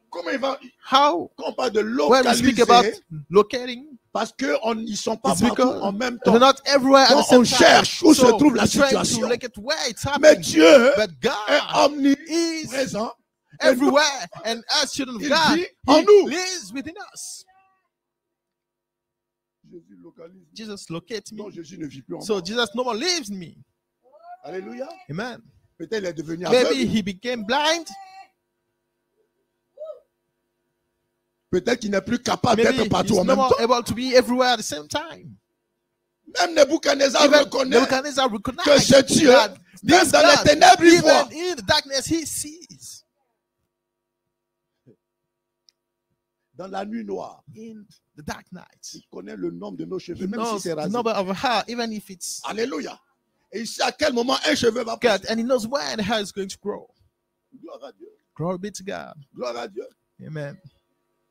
Comment il va,
How?
quand on parle de
When we speak about
localiser,
locating,
parce qu'ils ne sont pas
it's
partout
because
en même
they're
temps.
not everywhere at
Donc,
the same
on
time.
cherche où se
So
trouve la
we're trying
situation.
to locate where it's
Mais
happening.
Dieu
But
est
God is
omniprésent.
everywhere, and as children of
Il
God,
vit en
He
nous.
lives within us.
Jésus localise.
Jesus locate me.
Non, Jésus ne vit plus en
So
moi.
Jesus no more lives in me.
Alléluia.
Amen.
Peut-être il est devenu
Maybe
aveugle.
he became blind.
Peut-être qu'il n'est plus capable
Maybe
d'être partout
he's
en
no
même
more
temps.
able to be everywhere at the same time.
Même Nebuchadnezzar
Even
reconnaît
Nebuchadnezzar
que
recognized
ce Dieu,
that
même
this
dans les
God,
ténèbres, il voit.
even in the darkness, he sees.
Dans la nuit noire,
In the dark night,
il connaît le nombre de nos cheveux,
he
même si
knows
c'est
the
rasé.
number of hair, even if it's
Alléluia. Et il sait à quel moment un cheveu va
cut,
pousser.
and he knows when the hair is going to grow.
Gloire à Dieu.
Glory be to God.
Gloire à Dieu.
Amen.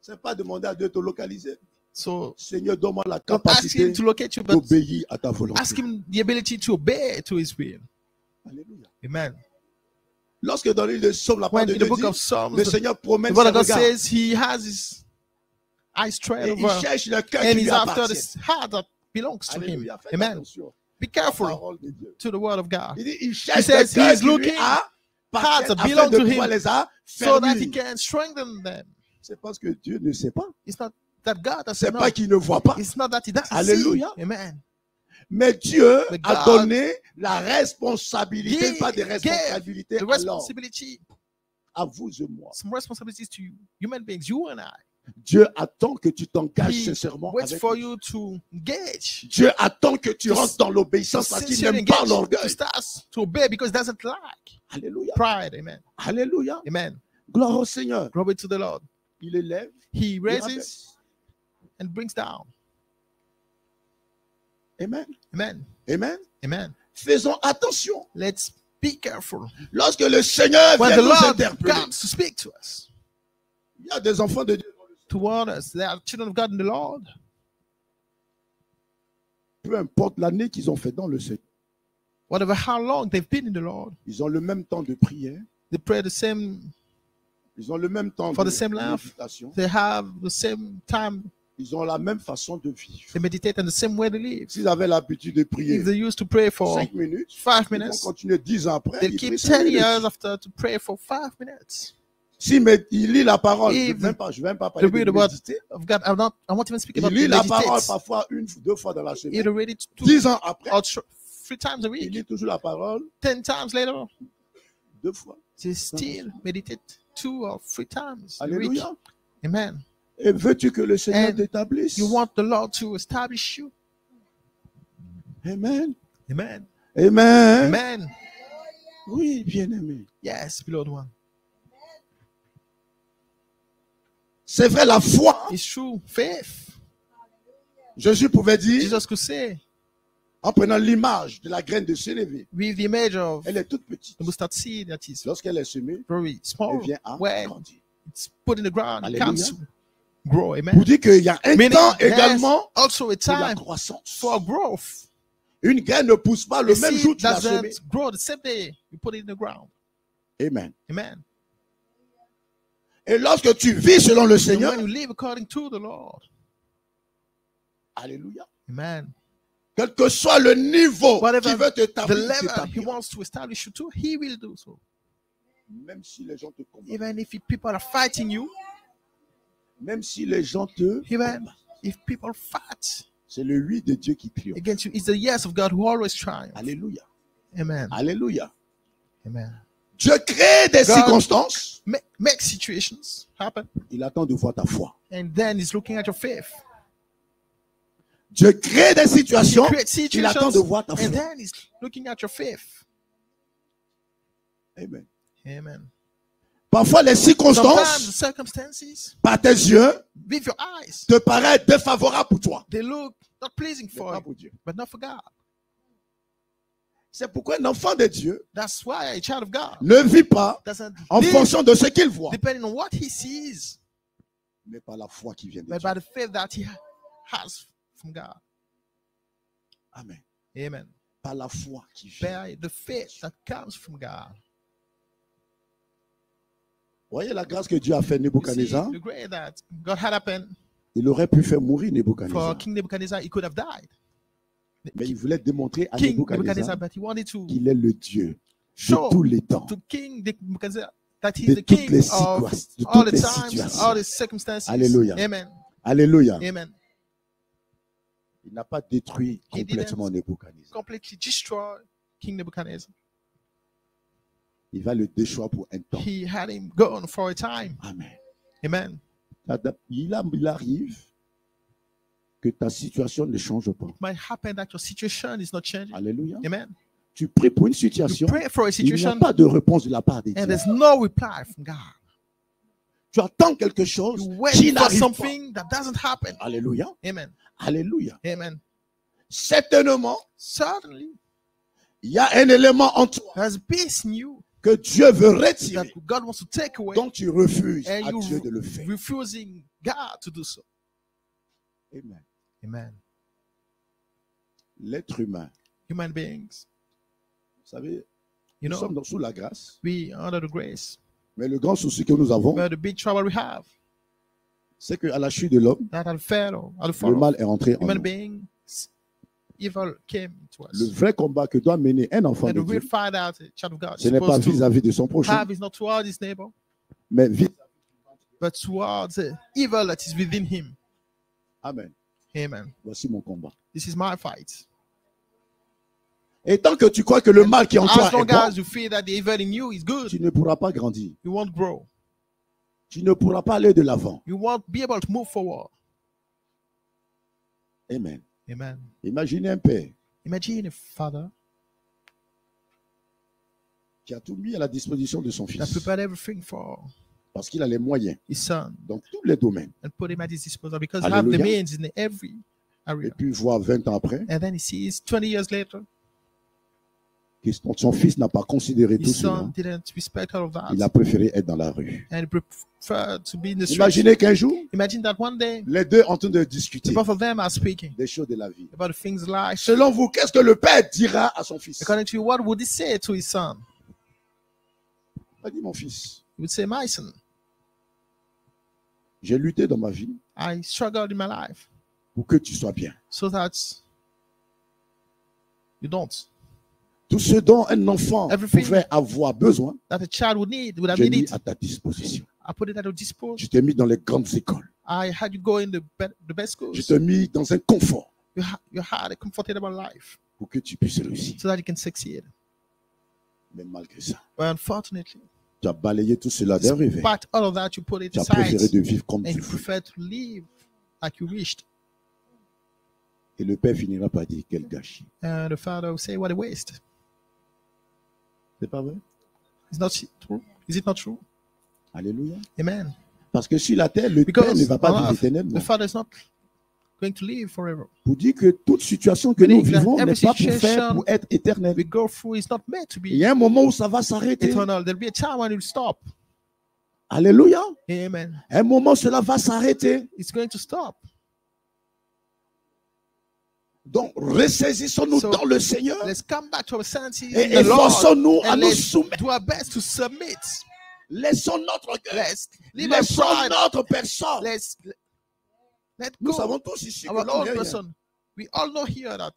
C'est pas demander à Dieu de te localiser.
So
Seigneur, donne-moi la
don't ask
capacité
him to locate you, but
d'obéir à ta volonté.
ask him the ability to obey to his will.
Alléluia.
Amen.
Lorsque dans l'île de Somme, la parole
When
de
in the
Dieu
book
dit,
of Psalms,
le
the
Seigneur promène
word
ses
of God
regards
says he has his eyes straight
et il
over,
cherche le cœur
and
qui
he's
lui
after
appartient.
this heart that belongs to him.
Alléluia. Faites
Amen.
attention
Be
à la
careful
parole de Dieu.
to the word of God,
Il dit, il
He
cherche
says
des cœurs
he's
qui lui
looking hearts
appartiennent
that
afin
belong
de
to
pouvoir
him,
les
so that he
affermir.
can strengthen them.
C'est parce que Dieu ne sait pas.
It's not that God doesn't
C'est
know.
pas qu'il ne voit pas.
It's not that he doesn't
Alléluia.
see. Amen.
Mais Dieu
But
a
God
donné la responsabilité,
He
pas des
gave
responsabilités
the
alors
responsibility,
à vous et moi.
some responsibilities to you, human beings, you and I.
Dieu attend que tu t'engages
He
sincèrement
waits
avec
for
lui.
you to engage,
Dieu attend que tu
To
rentres dans l'obéissance parce qu'il
sincerely
n'aime pas
engage, to
l'orgueil.
start to obey because it doesn't like
Alléluia.
pride. Amen.
Alléluia.
Amen.
Gloire au Seigneur.
Glory to the Lord.
Il élève,
He
il
raises
rabaisse.
and brings down.
Amen.
Amen.
Amen.
Amen.
Faisons attention.
Let's be careful.
Lorsque le Seigneur
When
vient
the
nous
Lord
interpeller,
comes to speak to us,
il y a des enfants de Dieu.
to warn us, they are children of God in the Lord.
Peu importe l'année qu'ils ont fait dans le Seigneur,
Whatever how long they've been in the Lord,
ils ont le même temps de prière,
they pray the same,
ils ont le même temps
For
de
the same life.
méditation,
they have the same time,
ils ont la même façon de vivre.
they meditate and the same way they live.
S'ils avaient l'habitude de prier
If they used to pray for
5 minutes,
5
ils vont
minutes,
continuer 10 ans après.
they'll
Ils
keep
prient 5
10
minutes.
years after to pray for 5 minutes.
Si il lit la parole, je
If
ne vais même pas
The
parler de
read about
méditer.
of God, I won't even speak
Il
about
lit la parole
meditate.
parfois 1 ou 2 fois dans la
He'll
semaine.
read it 2
10 ans après,
or 3 times a
il
week.
lit toujours la parole
10 times later,
2 fois.
they still meditate 2 or 3 times a week.
Alléluia.
Amen.
Et veux-tu que le Seigneur
And
t'établisse?
You want the Lord to establish you.
Amen.
Amen.
Amen.
Amen.
Oui, bien-aimé.
Yes, beloved one.
C'est vrai, la foi.
It's true. Faith.
Jésus pouvait dire,
Jesus could say,
en prenant l'image de la graine de sénévé,
with the image of
elle est toute petite.
the mustard seed that is
Lorsqu'elle est semée,
very
elle
small,
vient à
when
grandir.
it's put in the ground, it
Alléluia.
comes to grow.
Pour
Amen.
dire qu'il y a un
Meaning,
temps
there's
également
also a
pour la
time
croissance.
for growth.
Une graine ne pousse pas le
The
même jour
seed
que tu l'as semée.
doesn't grow the same day you put it in the ground.
Amen.
Amen.
Et lorsque tu vis selon le
And
Seigneur,
when you live according to the Lord,
alléluia,
amen.
quel que soit le niveau
Whatever
qui veut
the
t'établir,
level he
t'établira.
wants to establish you to, he will do so.
Même si les gens te combattent,
Even if people are fighting you,
même si les gens te
even
combattent,
if people fight
c'est le oui de Dieu qui triomphe.
against you, it's the yes of God who always triumphs.
Alléluia.
Amen.
Alléluia.
Amen.
Dieu crée des
God-
circonstances.
Make situations happen,
Il attend de voir ta foi.
and then he's looking at your faith.
Dieu crée des
He
situations.
creates
Il attend de
situations,
voir ta
and
foi.
then he's looking at your faith.
Amen.
Amen.
Parfois, les
Sometimes the
circonstances,
circumstances,
par tes yeux,
with your eyes,
te paraissent défavorables pour toi.
they look not pleasing
Mais
for
pas
you,
pour Dieu.
but not for God.
C'est pourquoi un enfant de Dieu
That's why a child of God
ne vit pas
doesn't
en
live
fonction de ce qu'il voit,
depending on what he sees,
mais par la foi qui vient de
but
Dieu.
by the faith that he has from God.
Amen.
Amen.
Par la foi qui vient.
By the faith that comes from God.
Voyez la grâce que Dieu a fait
You see,
Nebuchadnezzar.
the great that God had happened
Il aurait pu faire mourir
for
Nebuchadnezzar.
King Nebuchadnezzar, he could have died.
Mais il voulait démontrer à
King
Nebuchadnezzar
Nebuchadnezzar, but he wanted to
qu'il est le Dieu de
show
tous les temps,
to King Nebuchadnezzar that he's
de
the
toutes
king
les
of
situations. De
all
toutes
the
les
times,
situations.
all the circumstances.
Alléluia.
Amen.
Alléluia.
Amen.
Il n'a pas détruit
He
complètement
didn't
Nebuchadnezzar.
completely destroy King Nebuchadnezzar.
Il va le déchoir pour un temps.
He had him gone for a time.
Amen.
Amen.
Il arrive que ta situation ne change pas.
It might happen that your situation is not changing.
Alléluia.
Amen.
Tu pries pour une
You
situation,
pray for a
il n'y a
situation
pas de réponse de la part de
and
Dieu.
there's no reply from God.
Tu attends quelque chose
You wait
qui
for
n'arrive pas.
something that doesn't happen.
Alléluia.
Amen.
Alléluia.
Amen.
Certainement,
Certainly,
il y a un élément en toi
there's peace in you
que Dieu veut
that
retirer,
God wants to take away,
donc tu refuses
and
à Dieu de le
you
faire.
refusing God to do so.
Amen.
Amen.
L'être humain,
Human beings,
vous savez,
you
nous
know,
sommes sous la grâce,
we are under the grace,
mais le grand souci que nous avons,
but the big trouble we have
c'est qu'à la chute de l'homme,
that at the
le
fall of
mal est rentré en
human
nous.
beings, evil came to
Le
us.
vrai combat que doit mener un enfant
And
de
the real
Dieu,
fight out a child of God is
ce n'est pas
supposed to
vis-à-vis de son prochain,
have is not towards his neighbor,
mais vis
but towards the evil that is within him.
Amen.
Amen.
Voici mon combat.
This is my fight.
Et tant que tu crois que le mal qui est en toi
As long
est bon,
as you feel that the evil in you is good,
tu ne pourras pas grandir.
you won't grow.
Tu ne pourras pas aller de l'avant.
You won't be able to move forward.
Amen.
Amen.
Imaginez un père
Imagine a father
qui a tout mis à la disposition de son
that
fils.
prepared everything for
Parce qu'il a les moyens
his son
dans tous les domaines.
and put him at his disposal because he have the
Hallelujah.
means in every
Et
area.
puis voir 20 ans après
And then he sees 20 years later,
que son fils n'a pas considéré tout
his
cela.
son didn't respect all of
Il a
that.
préféré être dans la rue.
And he preferred to be in the street.
Imaginez qu'un jour,
Imagine that one day,
les deux en train de discuter
the both of them are speaking
des choses de la vie.
about the things like,
Selon vous, qu'est-ce que le père dira à son fils?
according to you, what would he say to his son?
Il a dit, mon fils,
He would say, my son,
j'ai lutté dans ma vie
I struggled in my life
pour que tu sois bien.
so that you don't.
Tout ce dont un enfant
Everything
pouvait avoir besoin,
That a child would have
j'ai mis
needed.
à ta disposition.
I put it at your disposal.
Je t'ai mis dans les grandes écoles.
I had you go in the best schools.
Je t'ai mis dans un confort
You had a comfortable life
pour que tu puisses réussir.
so that you can succeed.
Mais malgré ça,
But unfortunately,
tu as balayé tout cela derrière.
despite all of that, you put it
Tu as préféré
aside
de vivre comme
and
tu
you
veux.
prefer to live like you wished.
Et le père finira par dire quel gâchis.
And the father will say, what a waste.
C'est pas vrai?
Is not true? Is it not true?
Alléluia.
Amen.
Parce que sur la terre, le père
Because
ne va pas
on
vivre
earth,
éternellement.
the father is not going to live forever.
Pour dire que toute situation que nous
Meaning that
vivons n'est
every
pas pour faire
situation
pour être éternel.
We go through is not meant to
Il
be
y a un moment où ça va s'arrêter.
eternal. There'll be a time when it will stop.
Alléluia.
Amen.
Un moment, cela va s'arrêter.
It's going to stop.
Donc, ressaisissons-nous
So,
dans le Seigneur
Let's come back to our senses
et
in the Lord
efforçons-nous à
and
nous
let's
soumettre.
do our best to submit.
Laissons notre cœur.
Let's leave our
Laissons
pride.
notre personne.
Let
Nous
go
savons tous ici que
our
l'homme
own
n'est rien.
person. We all know here that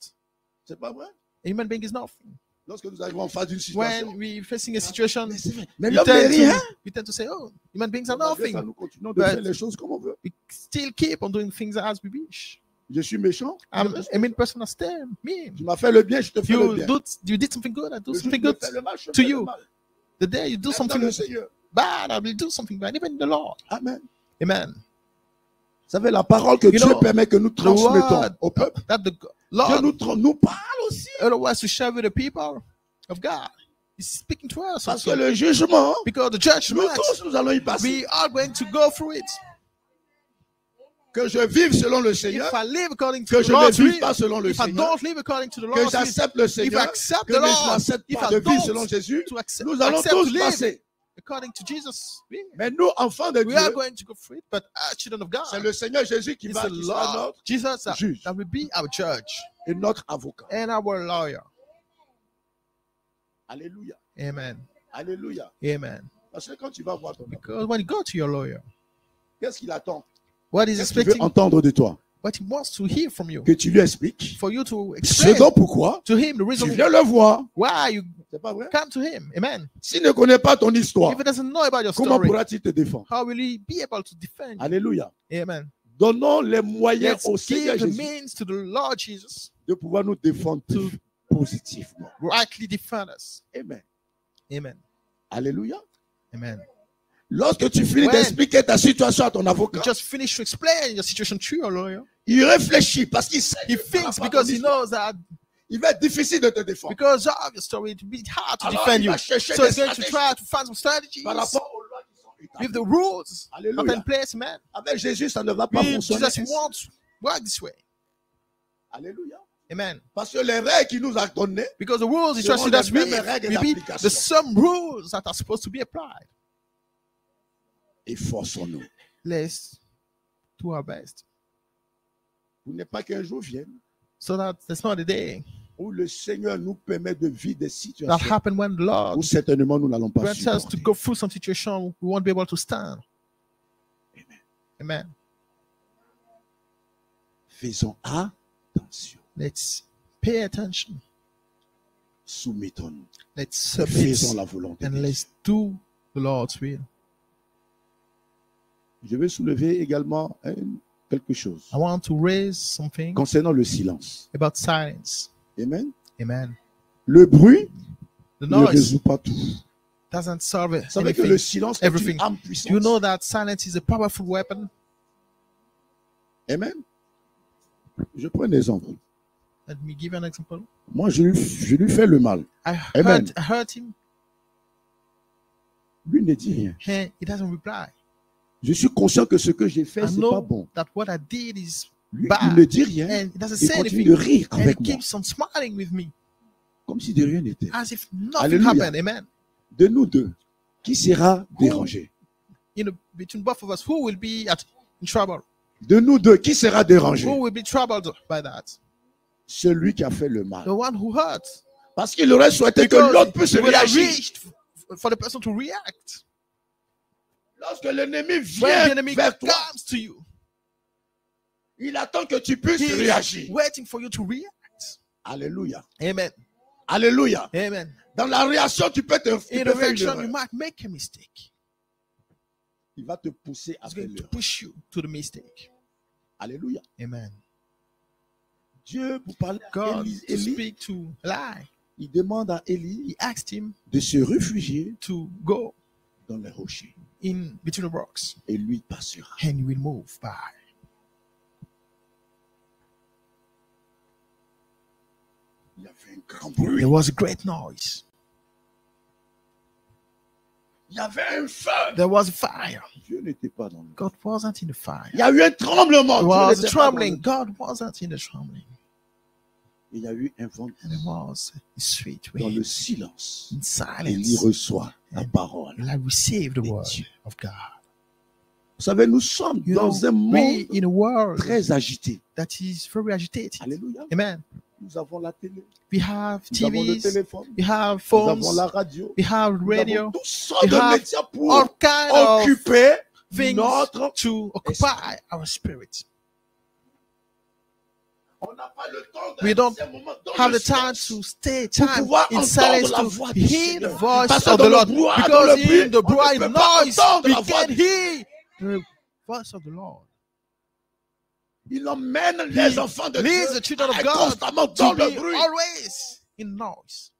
C'est pas vrai?
a human being is nothing.
Lorsque nous arrivons en face d'une situation,
When we're facing a situation,
mais c'est vrai. Mais
we
l'homme n'est rien.
tend to say, oh, human beings are
Malgré ça,
nothing.
nous continuons de
But-
faire les choses comme on veut.
We still keep on doing things as we wish.
Je suis méchant.
I mean, person is still mean.
Tu m'as fait le bien, je te fais le bien.
You did something good, I do
Le jour où
something
tu me
good.
fais le mal, je te
to
fais le
you.
mal.
The day you do
Même dans
something
le Seigneur.
bad, I will do something bad, even in the Lord.
Amen.
Amen.
Vous savez, la parole que Dieu
know,
permet que nous
The
transmettons
word
au peuple,
that the
Dieu
Lord
nous parle aussi.
otherwise to share with the people of God. He's speaking to us
Parce que
also.
le jugement,
Because the
nous
judgment,
tous, nous allons y passer.
we are going to go through it.
Que je vive selon le
If
Seigneur,
I live according to
que
the
je ne
Lord's
vive
will,
pas selon le
if I
Seigneur,
don't live according to the
que
Lord's will,
j'accepte le
if I
Seigneur,
accept
que
the
je
Lord,
n'accepte
if
pas
I
de vivre selon
don't
Jésus,
to accept,
nous allons
accept to
tous
live
passer.
according to Jesus' will,
Mais nous, enfants de
we are
Dieu,
going to go through it. But as children of God,
c'est le Seigneur Jésus qui
it's
va
the
qui sera
Lord
notre
Jesus
juge
that will be our judge
et notre avocat.
and our lawyer.
Alléluia.
Amen.
Alléluia.
Amen.
Parce que quand tu vas voir ton avocat,
Because when you go to your lawyer,
qu'est-ce qu'il attend?
what he's
Qu'est-ce qu'il veut
expecting,
entendre de toi?
what he wants to hear from you,
Que tu lui expliques
for you to
ce
explain
dont pourquoi
to him the
tu
reason
viens le voir.
why you
C'est pas vrai?
come to him. Amen.
S'il ne connaît pas ton histoire,
If he doesn't know about your
comment
story,
pourra-t-il te défendre?
how will he be able to defend you?
Alléluia.
Amen.
Donnons les moyens
Let's
au Seigneur
give the
Jésus
means to the Lord Jesus
de pouvoir nous défendre
to
positivement.
rightly defend us.
Amen.
Amen.
Alléluia.
Amen.
Lorsque tu finis
When
d'expliquer ta situation à ton
You
avocat,
just finish to explain your situation to your lawyer.
il réfléchit parce qu'il sait
He
que
thinks
par rapport à
because
ton
he
histoire,
knows that
il va être difficile de te défendre.
because of your story, it will be hard to
Alors,
defend
il
you.
va chercher
So
des
he's going to
stratégies
try to find some strategies
par rapport aux lois qui sont
with
établies.
the rules
Alléluia.
that are in place, man.
Avec Jésus, ça ne va pas
With
fonctionner.
Jesus won't work this way.
Alléluia.
Amen.
Parce que les règles qu'il nous a données,
Because the rules he
Seront
trusted us
les
with
mêmes règles
will be
d'application.
the some rules that are supposed to be applied.
efforçons-nous.
Let's do our best
Pour ne pas qu'un jour vienne
so that there's not a day
où le Seigneur nous permet de vivre des
that
situations
happen when the Lord
où certainement nous n'allons pas
grants us to
supporter.
go through some situation we won't be able to stand. Amen.
Faisons attention.
Let's pay attention.
Soumettons-nous.
Let's
Et faisons
submit
la volonté
and
de Dieu.
let's do the Lord's will.
Je vais soulever également quelque chose
I want to raise something
concernant le silence.
about silence.
Amen.
Amen.
Le bruit
The
ne
noise
résout pas tout.
doesn't solve it.
Vous savez que le silence est
Everything.
une arme
Do you
puissante.
know that silence is a powerful weapon?
Amen. Je prends un exemple.
Let me give you an example.
Moi, je lui fais le mal.
I
Amen.
hurt him,
Lui ne dit rien.
and he doesn't reply.
Je suis conscient que ce que j'ai fait,
I
c'est pas
know
bon.
that what I did is
Lui,
bad,
il ne dit rien.
and he doesn't
Il
say
continue
anything,
de rire
and he
avec moi.
keeps on smiling with me
Comme si de rien n'était.
as if nothing
Alléluia.
happened. Amen.
De nous deux, qui sera dérangé?
Between both of us, who will be in trouble?
De nous deux, qui sera dérangé?
Who will be troubled by that?
Celui qui a fait le mal.
The one who hurts.
Parce qu'il aurait souhaité que l'autre puisse
he would have
réagir.
reached for the person to react.
Lorsque l'ennemi
When the
vient
enemy
vers toi,
comes to you,
il attend que tu puisses
he
réagir.
is waiting for you to react.
Alléluia.
Amen.
Alléluia.
Amen.
Dans la réaction, tu peux
In
faire
the
une
reaction, you
erreur.
might make a mistake.
Il va te pousser à
It's
faire
going to
l'erreur.
push you to the mistake.
Alléluia.
Amen.
Dieu, pour parler à
God,
Élie,
to
Élie,
speak to Eli,
il demande à Élie
he asked him
de se réfugier
to go
dans les rochers.
in between the rocks,
Et lui passera.
and he will move by.
Il y avait un grand bruit.
There was a great noise.
Il y avait un feu.
There was a fire.
Dieu n'était pas dans le.
God wasn't in the fire.
Il y a eu un tremblement.
There
Dieu
was a
n'était pas dans le-
trembling. God wasn't in the trembling.
Il y a eu un vent
And there was a sweet
dans le
wind
silence.
in
Élie
silence.
reçoit la
And
parole.
Eli received the
de
word
Dieu.
of God.
Vous savez, nous sommes
You
dans
know,
un monde
we in a world
très agité.
that is very agitated.
Alléluia.
Amen.
Nous avons la télé,
We have
nous avons le
TVs,
téléphone,
we have
nous
phones,
avons la radio,
we have
nous
radio,
avons toutes sortes
we
de
have
médias pour
all kind of
occuper
things
notre...
to occupy our spirit.
On n'a pas le temps
We don't
d'un moment dans
have
le
the time
silence
to stay
pour
time
pouvoir
in
entendre
silence
la voix
to
du
hear the
Seigneur.
voice
Parce que
of
dans
the
le
Lord.
brouhaha, dans
Because
le bruit,
in the
on ne
bright
peut pas
noise,
entendre
we
la voix
can
du
hear the voice of the Lord.
Il emmène les enfants de
Leads
Dieu
the children
à
of
être
God
constamment dans
to
le
be
bruit.
always in noise.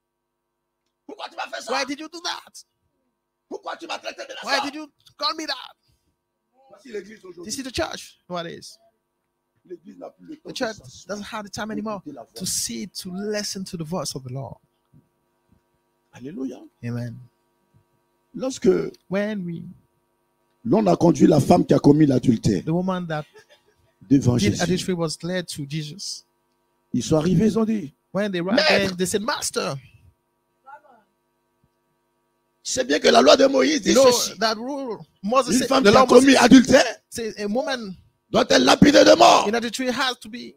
Pourquoi tu m'as fait ça?
Why did you do that?
Pourquoi tu m'as traité de la
Why
sorte?
did you call me that?
Voici l'église aujourd'hui.
This is the church. What it is.
L'église n'a plus le temps
The
de
church
s'asseoir,
doesn't have the time anymore
d'écouter la voix.
to see, to listen to the voice of the Lord.
Alléluia.
Amen.
Lorsque
When
l'on a conduit la femme qui a commis l'adultère
the woman that
devant
did
Jésus,
adultery was led to Jesus,
ils sont arrivés, ils ont dit,
when they arrived there, they said, Master,
c'est bien que la loi de Moïse dit
you know
ceci.
that rule. Moses
Une
said,
femme
the
qui a
law
commis
Moses
adultère
says a woman
doit être lapidée de mort.
in adultery has to be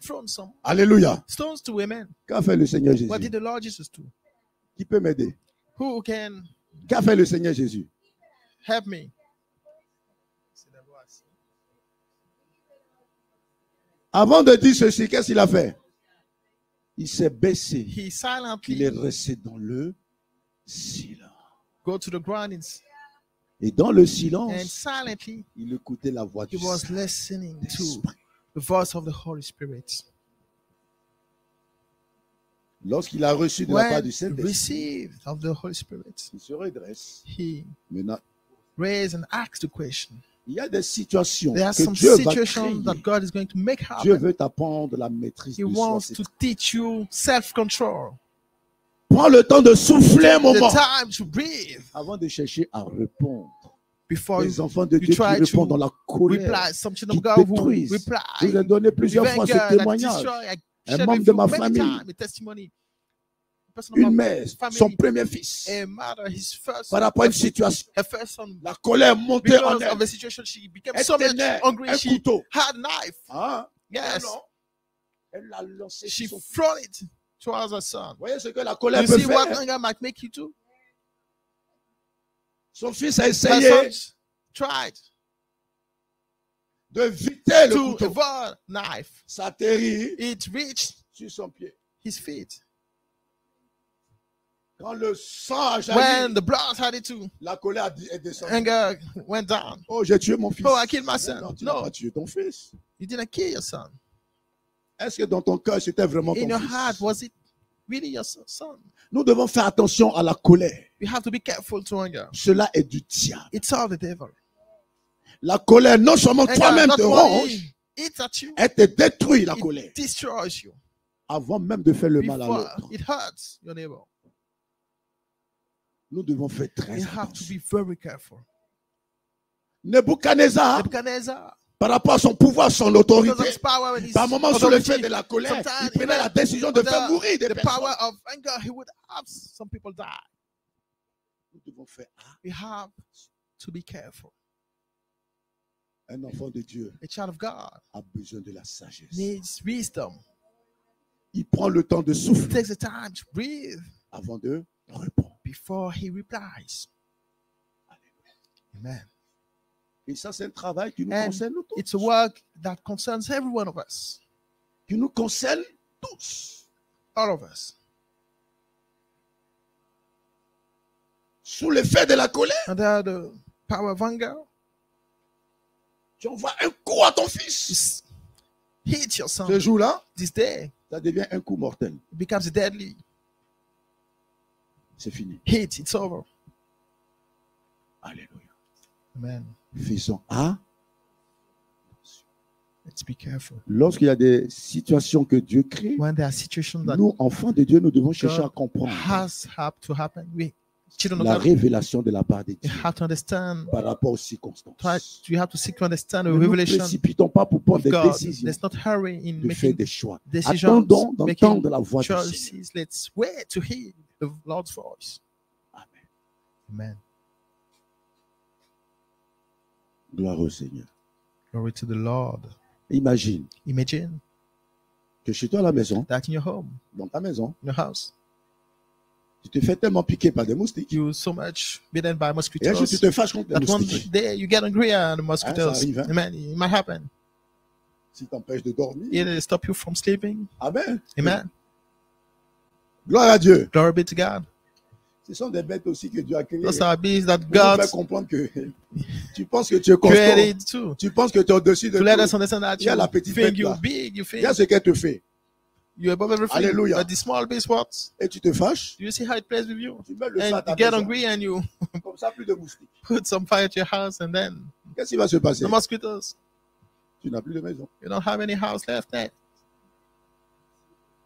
thrown some
Alléluia.
stones to women.
Qu'a fait le Seigneur Jésus?
What did the Lord Jesus do?
Qui peut m'aider?
Who can
Qu'a fait le Seigneur Jésus?
help me?
Avant de dire ceci, qu'est-ce qu'il a fait? Il s'est baissé.
He
Il est
silently
resté dans le silence.
go to the ground
Et dans le
and
silence,
silently
il écoutait la voix
he
du
was listening to
Saint-Esprit.
the voice of the Holy Spirit.
Lorsqu'il a reçu de la part
When
du
he
Saint-Esprit,
received of the Holy Spirit,
il se redresse.
he
Maintenant,
raised and asked the question.
il y a des situations
There are
que
some
Dieu va
situations that
créer.
God is going to make
Dieu
happen.
veut t'apprendre la maîtrise
He
de soi.
wants to teach you self-control.
Prends le temps de souffler un
The
moment
time to breathe
avant de chercher à répondre.
before
Les
you
enfants de
you
Dieu qui
try to
répondent dans la colère,
reply. Some children
qui
of God who
détruisent. Je
reply.
vous ai donné plusieurs fois ce
Anger that
témoignage.
destroy. I
Un
shared
membre
with
de
you
ma
many
famille,
times a testimony. Person of
une
my
mère,
family,
son premier fils,
a mother, his first,
par rapport à une situation,
her first son,
la colère montait en
because of
elle.
the situation, she became
Elle
so much
tenait
hungry.
un
She
couteau.
had a knife.
Hein?
Yes,
Non, elle l'a lancé
she
sur son fils.
threw it towards her son.
Vous voyez ce que la colère
You
peut
see what
faire?
anger might make you do?
Son fils a
Her
essayé
son tried
de viter le
to
couteau.
avoid knife.
Ça atterrit
It reached
sur son pied.
his feet.
Quand le sang a jailli,
When the blood started to,
la colère est descendue.
anger went down.
Oh, j'ai tué mon fils.
Oh, I killed my son.
Non, tu n'as
No.
pas tué ton fils.
You didn't kill your son.
Est-ce que dans ton cœur, c'était vraiment
In
ton
your
fils?
heart, was it really your son?
Nous devons faire attention à la colère.
You have to be careful to anger.
Cela est du diable.
It's all the devil.
La colère, non seulement
Anger
toi-même
not
te
only
ronge,
eats at you,
elle te détruit la colère.
it destroys you.
Avant même de faire le mal à
Before
l'autre.
it hurts your neighbor.
Nous devons faire très
You have to
attention.
be very careful.
Nebuchadnezzar,
Nebuchadnezzar,
par rapport à son pouvoir, son
because of
autorité,
his power and his
par moment, sous l'effet
authority,
de la colère,
sometimes
il prenait la décision de faire mourir des
the
personnes.
power of anger, he would have some people die.
Nous devons faire
We have to be careful.
un enfant de Dieu
A child of God
a besoin de la sagesse.
needs wisdom.
Il prend le temps de
He
souffler
takes the time to breathe
avant de répondre.
before he replies. Amen.
Et ça, c'est un travail qui nous
And
concerne tous.
it's a work that concerns every one of us.
Qui nous concerne tous.
All of us.
Sous l'effet de la colère,
Under the power of anger,
tu envoies un coup à ton fils.
just hit your son.
Ce jour-là,
This day,
ça devient un coup mortel.
it becomes deadly.
C'est fini.
Hit, it's over.
Alléluia.
Amen.
Faisons A.
Let's be careful.
Lorsqu'il y a des situations que Dieu crée,
When there are situations that
nous, enfants de Dieu, nous devons chercher à comprendre
has have to happen, we children of
la
God,
révélation de la part de
you
Dieu
have to understand.
par rapport aux circonstances.
You have to seek to understand the
Ne nous
revelation
précipitons pas pour prendre
of
des
God.
décisions,
Let's not hurry in
de faire
making
des choix.
decisions,
Attendons
making
d'entendre la voix du Seigneur.
choices. Let's wait to hear the Lord's voice.
Amen.
Amen.
Gloire au Seigneur.
Glory to the Lord.
Imagine
Imagine
que chez toi à la maison,
that in your home,
dans ta maison,
in your house,
tu te fais tellement piquer par des moustiques.
you're so much bitten by
Et un jour, tu
mosquitoes
te fâches contre les
that one
moustiques.
day you get angry at the mosquitoes.
arrive, hein.
Amen. It might happen.
Si t'empêches de dormir.
It'll stop you from sleeping.
Amen.
Amen.
Gloire à Dieu.
Glory be to God.
Ce sont des bêtes aussi que Dieu a créées.
Those are beings that
Pour nous
God
faire comprendre que tu penses que tu es costaud.
created too.
Tu penses que tu es au-dessus de
To let
tout.
us understand that
Il y a
you
la petite
think
bête
you're
là.
big, you think
Regarde ce qu'elle te fait.
you're above everything.
Alléluia.
But the small beast what?
Et tu te fâches.
Do you see how it plays with you?
Tu mets le feu à
And
ta
you get
maison.
angry and you
Comme ça, plus de moustiques.
put some fire at your house and then
Qu'est-ce qui va se passer?
the mosquitoes.
Tu n'as plus de maison.
You don't have any house left there.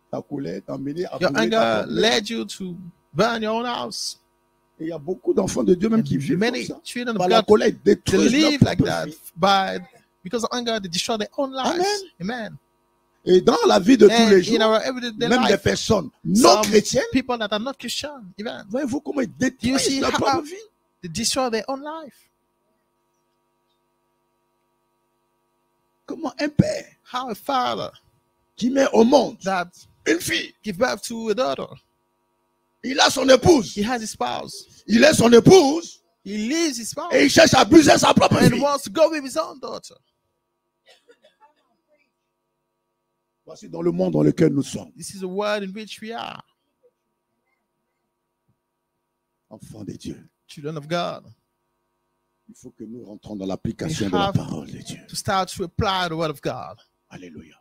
Ta colère t'a emmené à
Your
brûler ta
anger
propre maison.
led you to burn your own house.
Et il y a beaucoup d'enfants de Dieu même qui
And
vivent
many
comme ça.
children
Par
of
la
God,
colère, ils
they
détruisent leur
live like
propre
that
vie.
by because of anger they destroy their own lives.
Amen.
Amen.
Et dans la vie de tous
And
les
in
jours,
our everyday
même des
life,
personnes non
some
chrétiennes,
people that are not Christian, even
voyez-vous comment ils
do you
détruisent
see
leur
how
propre vie?
they destroy their own life?
Comment un père
How a father
qui met au monde
that
une fille,
give birth to a daughter,
il a son épouse,
he has a spouse,
il est son épouse
he leaves his spouse
et il cherche à abuser sa propre
and
fille.
wants to go with his own daughter.
Voici dans le monde dans lequel nous sommes,
This is the world in which we are,
enfants de Dieu.
children of God,
Il faut que nous rentrons dans l'application de
We
la
have-
parole de Dieu.
to start to apply the word of God.
Alléluia.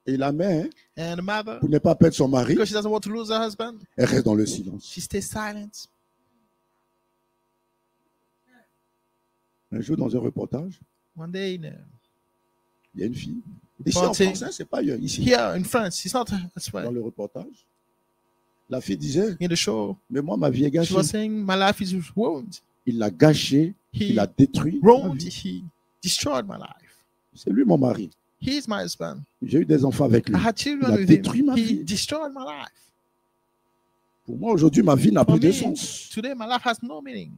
Et la mère,
And the mother,
pour ne pas perdre son mari,
because she doesn't want to lose her husband,
elle reste dans le silence.
she stays silent.
Un jour, dans un reportage,
One day,
il y a une fille. Ici en
Reporting.
français, c'est pas ailleurs. Ici,
here in France, it's not that's
dans
why.
le reportage, la fille disait,
In the show,
mais moi, ma vie est
she
gâchée.
was saying, "My life is ruined.
Il l'a gâché, il
He
l'a détruit. ma
ruined.
vie.
He destroyed my life.
C'est lui mon mari.
He is my husband.
J'ai eu des enfants avec lui.
I had children
Il a
with
détruit
him.
ma
He
vie.
destroyed my life.
Pour moi, aujourd'hui, ma vie n'a
For
plus de
me,
sens.
today, my life has no meaning.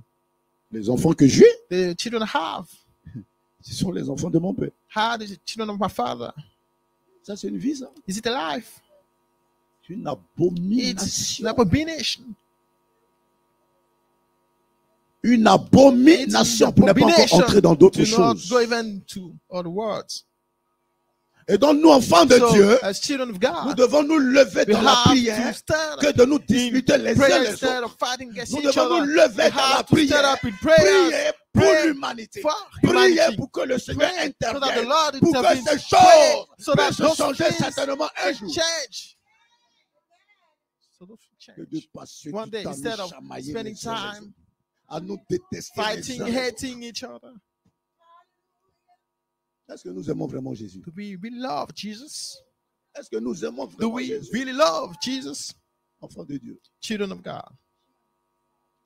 Les enfants que j'ai,
The children I have,
ce sont les enfants de mon père.
how the children of my father.
Ça, c'est une vie, ça.
Is it a life?
C'est une
It's
abomination.
an abomination.
Une abomination pour ne pas encore entrer dans d'autres
Do not
choses.
go even to other words.
Et donc, nous, enfants de
So,
Dieu,
as children of
nous
God,
devons nous lever
we
dans la
have to
prière
stand
que
up
de nous
in
disputer les uns
prayer
les
instead
autres.
of fighting against
Nous
each
devons nous
other.
lever
We
dans la
have to stand
prière.
up in prayers.
Prier pour
Pray
l'humanité.
for
Prier
humanity.
pour que le Seigneur
Pray so that the
intervienne.
Lord
Pour que
intervenes.
ces
Pray
choses
so that
puissent
those
changer
things
certainement un
can
jour.
change. So those
Que
change.
Dieu passe ce
One day,
temps à
instead
nous
of
chamailler
spending
les uns les autres,
time
à nous détester les
fighting,
uns les autres.
hating each other.
Est-ce que nous aimons vraiment Jésus?
Do we really love Jesus?
Est-ce que nous aimons
Do
vraiment
we
Jésus?
really love Jesus?
Enfant de Dieu.
Children of God.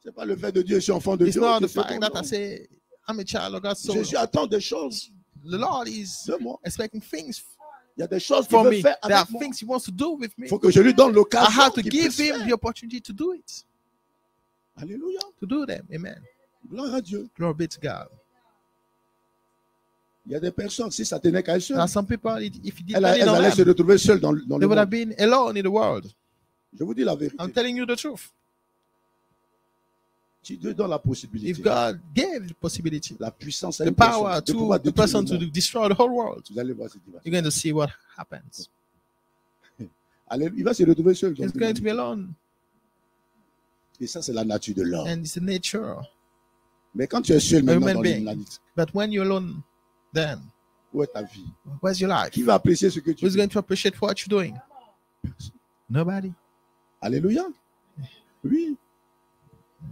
Ce n'est pas le fait de Dieu, je suis enfant de
It's
Dieu.
not
que
the
c'est
fact
bon,
that
non.
I say I'm a child of God. So
Jésus attend des choses
the Lord is
de moi.
expecting things
Il y a des choses qu'il
for
veut
me.
faire
There are
avec moi.
things He wants to do with me.
Il faut que je lui donne
I
l'occasion
have to
qu'il
give
puisse
Him
faire.
the opportunity to do it.
Alléluia.
To do them. Amen.
Gloire à Dieu.
Glory be to God.
Il y a des personnes, si ça tenait qu'à elles seules,
There are some people, if He
elles
depended on
allaient se
them,
retrouver seules dans le
they would have
monde.
been alone in the world.
Je vous dis la vérité.
I'm telling you the truth.
Si Dieu donne la possibilité,
If God gave the possibility,
la puissance à
the
une personne
power
de pouvoir
to the
détruire
person
le
to
monde,
destroy the whole world,
vous allez voir ce qui va se
you're going to see what happens.
passer. Alléluia. Il va se retrouver seul dans
He's
le
going to be
monde.
alone,
Et ça, c'est la nature de l'homme.
and it's the nature.
Mais quand tu es seul
A
maintenant
human
dans
being.
l'humanité,
But when you're alone, then
où est ta vie?
where's your life?
Qui va apprécier ce que tu
Who's
fais?
going to appreciate what you're doing? Nobody.
Alléluia. Oui.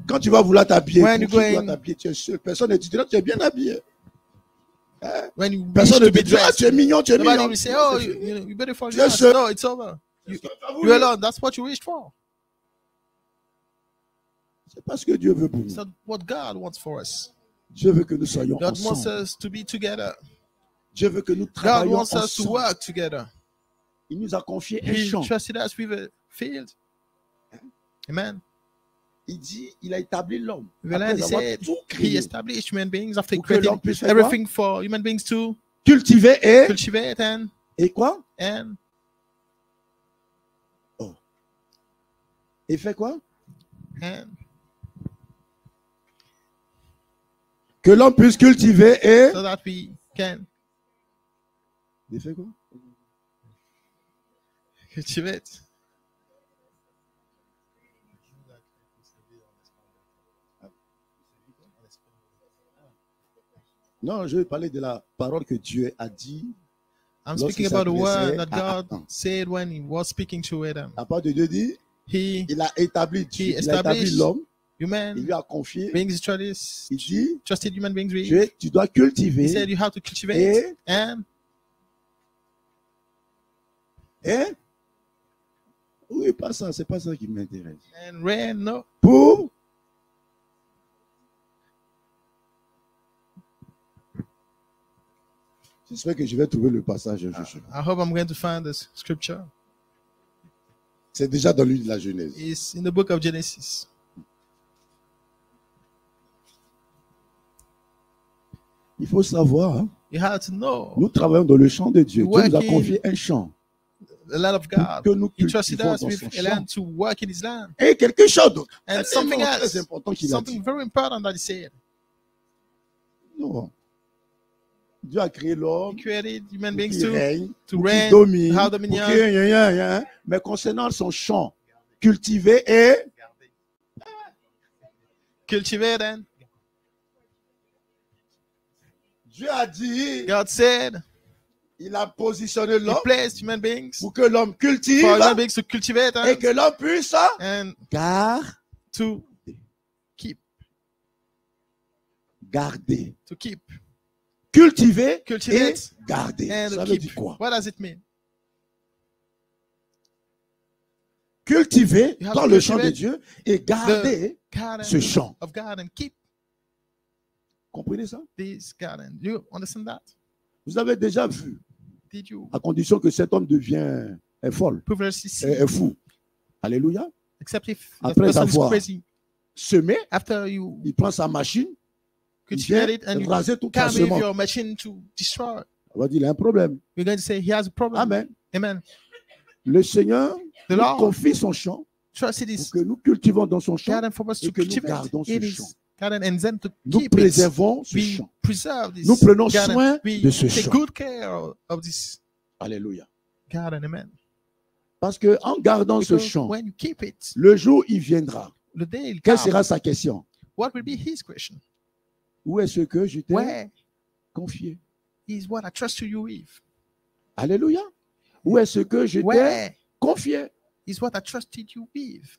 Quand tu vas vouloir t'habiller,
When
pour
you
qui tu
going-
dois t'habiller, tu es seul. Personne ne te dira tu es bien habillé.
When you wish
Personne ne
to
te
be
dira
dressed,
tu es mignon, tu es
nobody
mignon.
will say, "Oh, you're beautiful."
Yes,
Yes,
sir.
no, it's over.
C'est ce que tu as
You're
voulu.
alone. That's what you wished for.
C'est pas ce que Dieu veut pour nous.
It's not what God wants for us.
Dieu veut que nous soyons
God wants
ensemble.
us to be together.
Dieu veut que nous
God
travaillions
wants us to
ensemble.
work together.
Il nous a confié un
He
champ.
trusted us with a field. Amen.
Il dit, il a établi l'homme.
Well,
Après
he
avoir
said
tout
He
créé,
established human beings after
Pour que l'homme
creating
puisse faire
everything for human beings to
cultiver
cultivate
et quoi?
and
Et fait quoi? Que l'homme puisse cultiver et...
so that we can
Il fait quoi?
cultivate.
Non, je vais parler de la parole que Dieu a dit.
I'm
Lorsqu'il
speaking about the word
s'adressait
that
à
God
Adam.
said when He was speaking to Adam.
La parole de Dieu dit,
He,
il a établi Dieu, il a établi
established
l'homme, il
human
lui a confié,
beings,
il dit,
trusted human beings with.
tu dois
He
cultiver
said you have to cultivate
et...
and
et oui, pas ça, c'est pas ça qui m'intéresse.
rain. No,
Pour j'espère que je vais trouver le passage.
I hope I'm going to find this scripture.
C'est déjà dans l'une de la Genèse.
It's in the book of Genesis.
Il faut savoir, hein,
You have to know
nous travaillons dans le champ de Dieu. Dieu nous a
Working
confié un champ.
the land of
Pour
God.
que nous
He trusted
cultivons
us
dans
with
son
a
champ.
land to work in His land.
Et quelque chose d'autre.
And
C'est
something
très
else,
important qu'il a
something
dit.
very important that He said.
Non. Dieu a créé l'homme
He created human
pour
beings
qu'il règne,
to
pour qu'il
reign,
domine,
have
pour
dominion.
qu'il... Mais concernant son champ, cultiver et...
cultivate and
Dieu a dit,
God said
il a positionné
He
l'homme
placed human beings
pour que l'homme cultive
for human beings to cultivate
et que l'homme puisse
and to
garder.
keep,
Cultiver et
cultivate
garder.
and
Ça veut
keep.
dire quoi?
What does it mean?
Cultiver
You have
dans
to
le champ de
cultivate
Dieu et garder
Garden
ce champ.
of God and keep
Comprenez ça?
this garden. Do you understand that?
Vous avez déjà vu,
Did you
à condition que cet homme devient folle,
previously see?
est fou. Alléluia.
Except if that
Après
person is
avoir
crazy.
Semé,
After you
il prend sa machine, il
cultivate
vient
it and you
raser toute sa
come with
semence.
your machine to destroy.
On va dire, il a un problème.
We're going to say he has a problem.
Amen.
Amen.
Le Seigneur
The
nous
Lord
confie son champ
trusted
pour
his
que nous cultivons dans son champ,
garden for us
et
to
que nous
cultivate
gardons ce
in
champ.
his garden and then to
Nous
keep it.
préservons ce
We
champ.
preserve this
Nous prenons
garden.
soin
We
de ce
take
champ.
good care of this
Alléluia.
God and amen.
Parce que en gardant ce
Because
chant,
when you keep it,
le jour il viendra.
the day will
Quelle
come.
sera sa question?
What will be his question?
Où est-ce que je t'ai
Where
confié?
is what I trusted you with?
Alléluia. Où est-ce que je t'ai
Where
confié?
is what I trusted you with?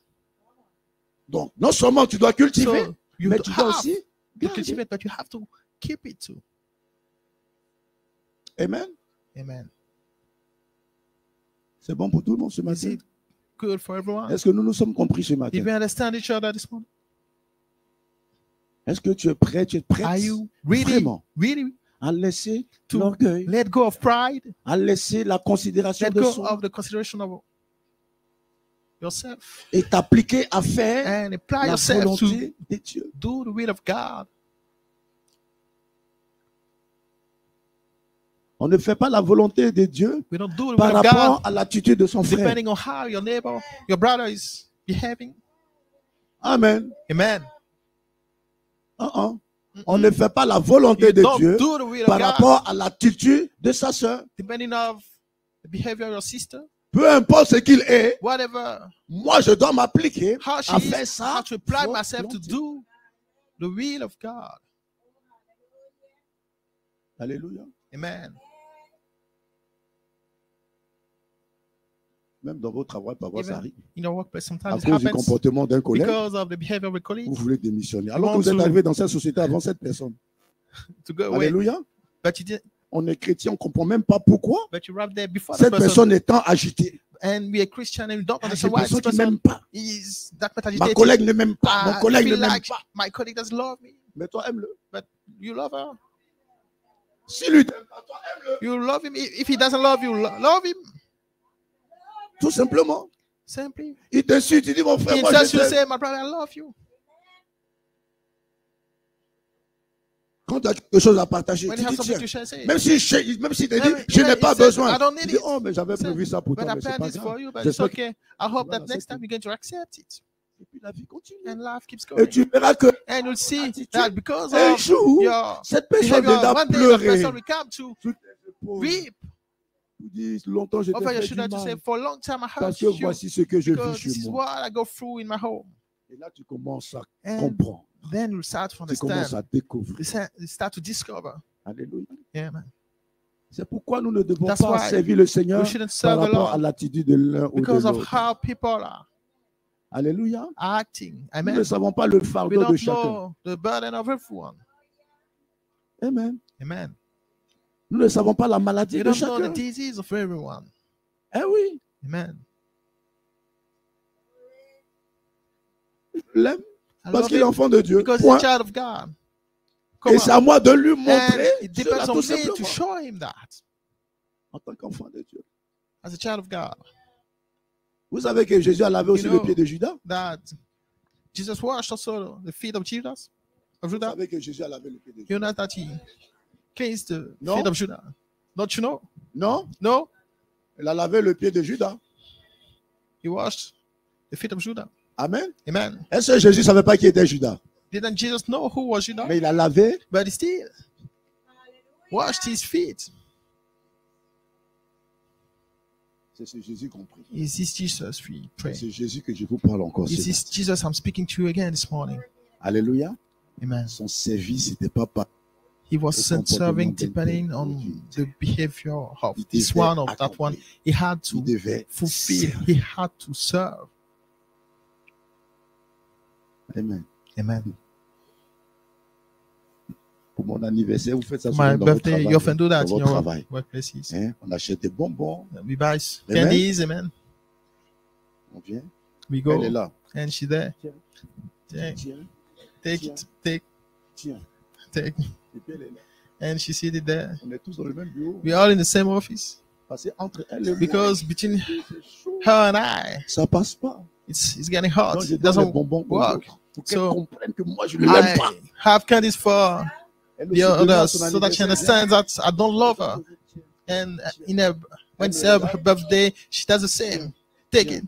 Donc, non seulement tu dois cultiver,
So you
mais tu dois
have
aussi
to
garder.
cultivate, but you have to keep it too.
Amen.
Amen.
C'est bon pour tout le monde ce
Is
matin?
it good for everyone?
Est-ce que nous nous sommes compris ce matin?
If we understand each other this morning,
Est-ce que tu es prêt? Tu es prête
are you really,
vraiment
really
à laisser
to
l'orgueil,
let go of pride,
à laisser la considération
let
de
go
soi
of the consideration of yourself,
et t'appliquer à faire
and apply
la
yourself to
volonté de Dieu?
do the will of God?
On ne fait pas la volonté de Dieu
We don't do the
par
will of
rapport
God
à l'attitude de son frère.
depending on how your neighbor, your brother is behaving.
Amen.
Amen.
On ne fait pas la volonté
You
de
don't
Dieu
do the will
par
of God
rapport à l'attitude de sa sœur.
depending on the behavior of your sister.
Peu importe ce qu'il est,
Whatever,
moi je dois m'appliquer
how she
à faire
is, I
ça.
have to apply myself to do the will of God.
Alléluia.
Amen.
Même dans votre travail, parfois ça
Even
arrive.
in your workplace,
À
sometimes it
cause du
happens
comportement d'un collègue,
because of the behavior of a colleague
vous voulez démissionner. Alors
want
que vous êtes
to-
arrivé dans cette société avant cette personne.
to go away.
Alléluia.
But you did,
On est chrétien, on ne comprend même pas pourquoi
but you arrived there before that
cette
person.
personne étant agitée.
And we are Christian and we don't
Ah,
understand
cette
why this
personne qui ne
person
m'aime pas.
is that much
Ma
agitated.
collègue ne m'aime pas. Mon
I
collègue ne
feel
m'aime
like
pas.
my colleague doesn't love me,
Mais toi, aime-le.
but you love her.
Si lui t'aime pas, toi, aime-le.
You love him. If he doesn't love you, love him.
Tout simplement.
Simply.
Il t'insulte, il dit mon frère,
He
moi
insults
je
you,
t'aime.
say, my brother, I love you.
Quand tu as quelque chose à partager,
When
tu
you have
dis
something
tiens.
to share, say it.
Même si il te dit,
Even-
je n'ai
even
pas
he says,
besoin.
I don't
Tu
need
dis,
it.
oh, mais j'avais
Say,
prévu ça pour
But
toi,
I
mais c'est
planned
pas
this for
grave.
you, but it's
J'espère
okay. I hope
vas
that next time
l'accepter.
you're going to accept it.
Et puis la vie continue.
And life keeps
Et
going.
tu verras que
And you'll see
attitude,
that because
un
of
jour,
your
cette personne
behavior,
viendra
one day that
pleurer.
person will come to
Sur tes épaules.
weep
Tu dis, longtemps je t'ai
over your
fait du
shoulder to say,
mal.
for a long time I hurt
Parce que
you
voici ce que je vis
because
chez
this is
moi.
what I go through in my home.
Et là, tu commences à
And
comprendre.
then you start to
Tu commences
understand.
à découvrir.
You start to discover.
Alléluia.
Yeah, man.
C'est pourquoi nous ne devons
That's
pas
why
servir le Seigneur
We shouldn't
par
serve the
rapport à
Lord
l'attitude de l'un ou de
because of
l'autre.
how people are
Alléluia.
acting.
Nous
Amen.
ne savons pas le
We
fardeau de
don't
chacun.
know the burden of everyone.
Amen.
Amen.
Nous ne savons pas la maladie
We
de
don't know the
chacun.
disease of everyone.
Eh oui.
Amen.
Je l'aime
I
parce
love
qu'il est
him
enfant de Dieu.
because he's
Point.
a child of God. Come
Et c'est à
on.
moi de lui
And
montrer
it
cela
depends on
tout
me
simplement.
to show him that
En tant qu'enfant de Dieu.
as a child of God.
Vous savez que Jésus a lavé aussi
You
le
know,
pied de Judas.
That Jesus washed also the feet of Judas. Of
Vous
Judas.
savez que Jésus a lavé le pied de Judas.
You know that he cleansed the
No.
feet of Judas. Don't you know?
Non,
No.
il a lavé le pied de Judas.
He washed the feet of Judas.
Amen.
Amen.
Est-ce que Jésus ne savait pas qui était Judas?
Didn't Jesus know who was Judas?
Mais il a lavé.
But he still washed his feet.
C'est ce Jésus compris.
Is this Jesus we pray?
C'est Jésus que je vous parle encore.
Is
ce
this
matin.
Jesus I'm speaking to you again this morning?
Alléluia.
Amen.
Son service n'était pas par.
He wasn't serving depending on the behavior of this one or that one. He had
Il
to
devait
fulfill.
servir.
He had to serve.
Amen.
Amen.
Pour mon anniversaire, vous faites ça
My
souvent dans votre
birthday,
travail.
you often do that
Dans
in
votre
your
travail.
workplaces.
Hein? On achète des bonbons,
We buy
Amen.
candies, amen.
on vient.
We
Elle est
go
là.
and she's there.
Tiens,
Take,
tiens,
take it, take,
tiens.
take.
Et puis elle est là.
And she seated there.
On est tous dans le même bureau.
We're all in the same office
Parce que entre elle et moi,
because between
c'est chaud.
her and I,
Ça passe pas.
it's getting hot.
Donc je
It
donne les
doesn't
bonbons aux
work.
autres pour qu'elle
So,
comprenne que moi je ne l'aime pas.
I have candies for
Elle
the
aussi demande
others
son
so that she
anniversaire.
understands that I don't love her. And in her, when it's her birthday, she does the same. Take it,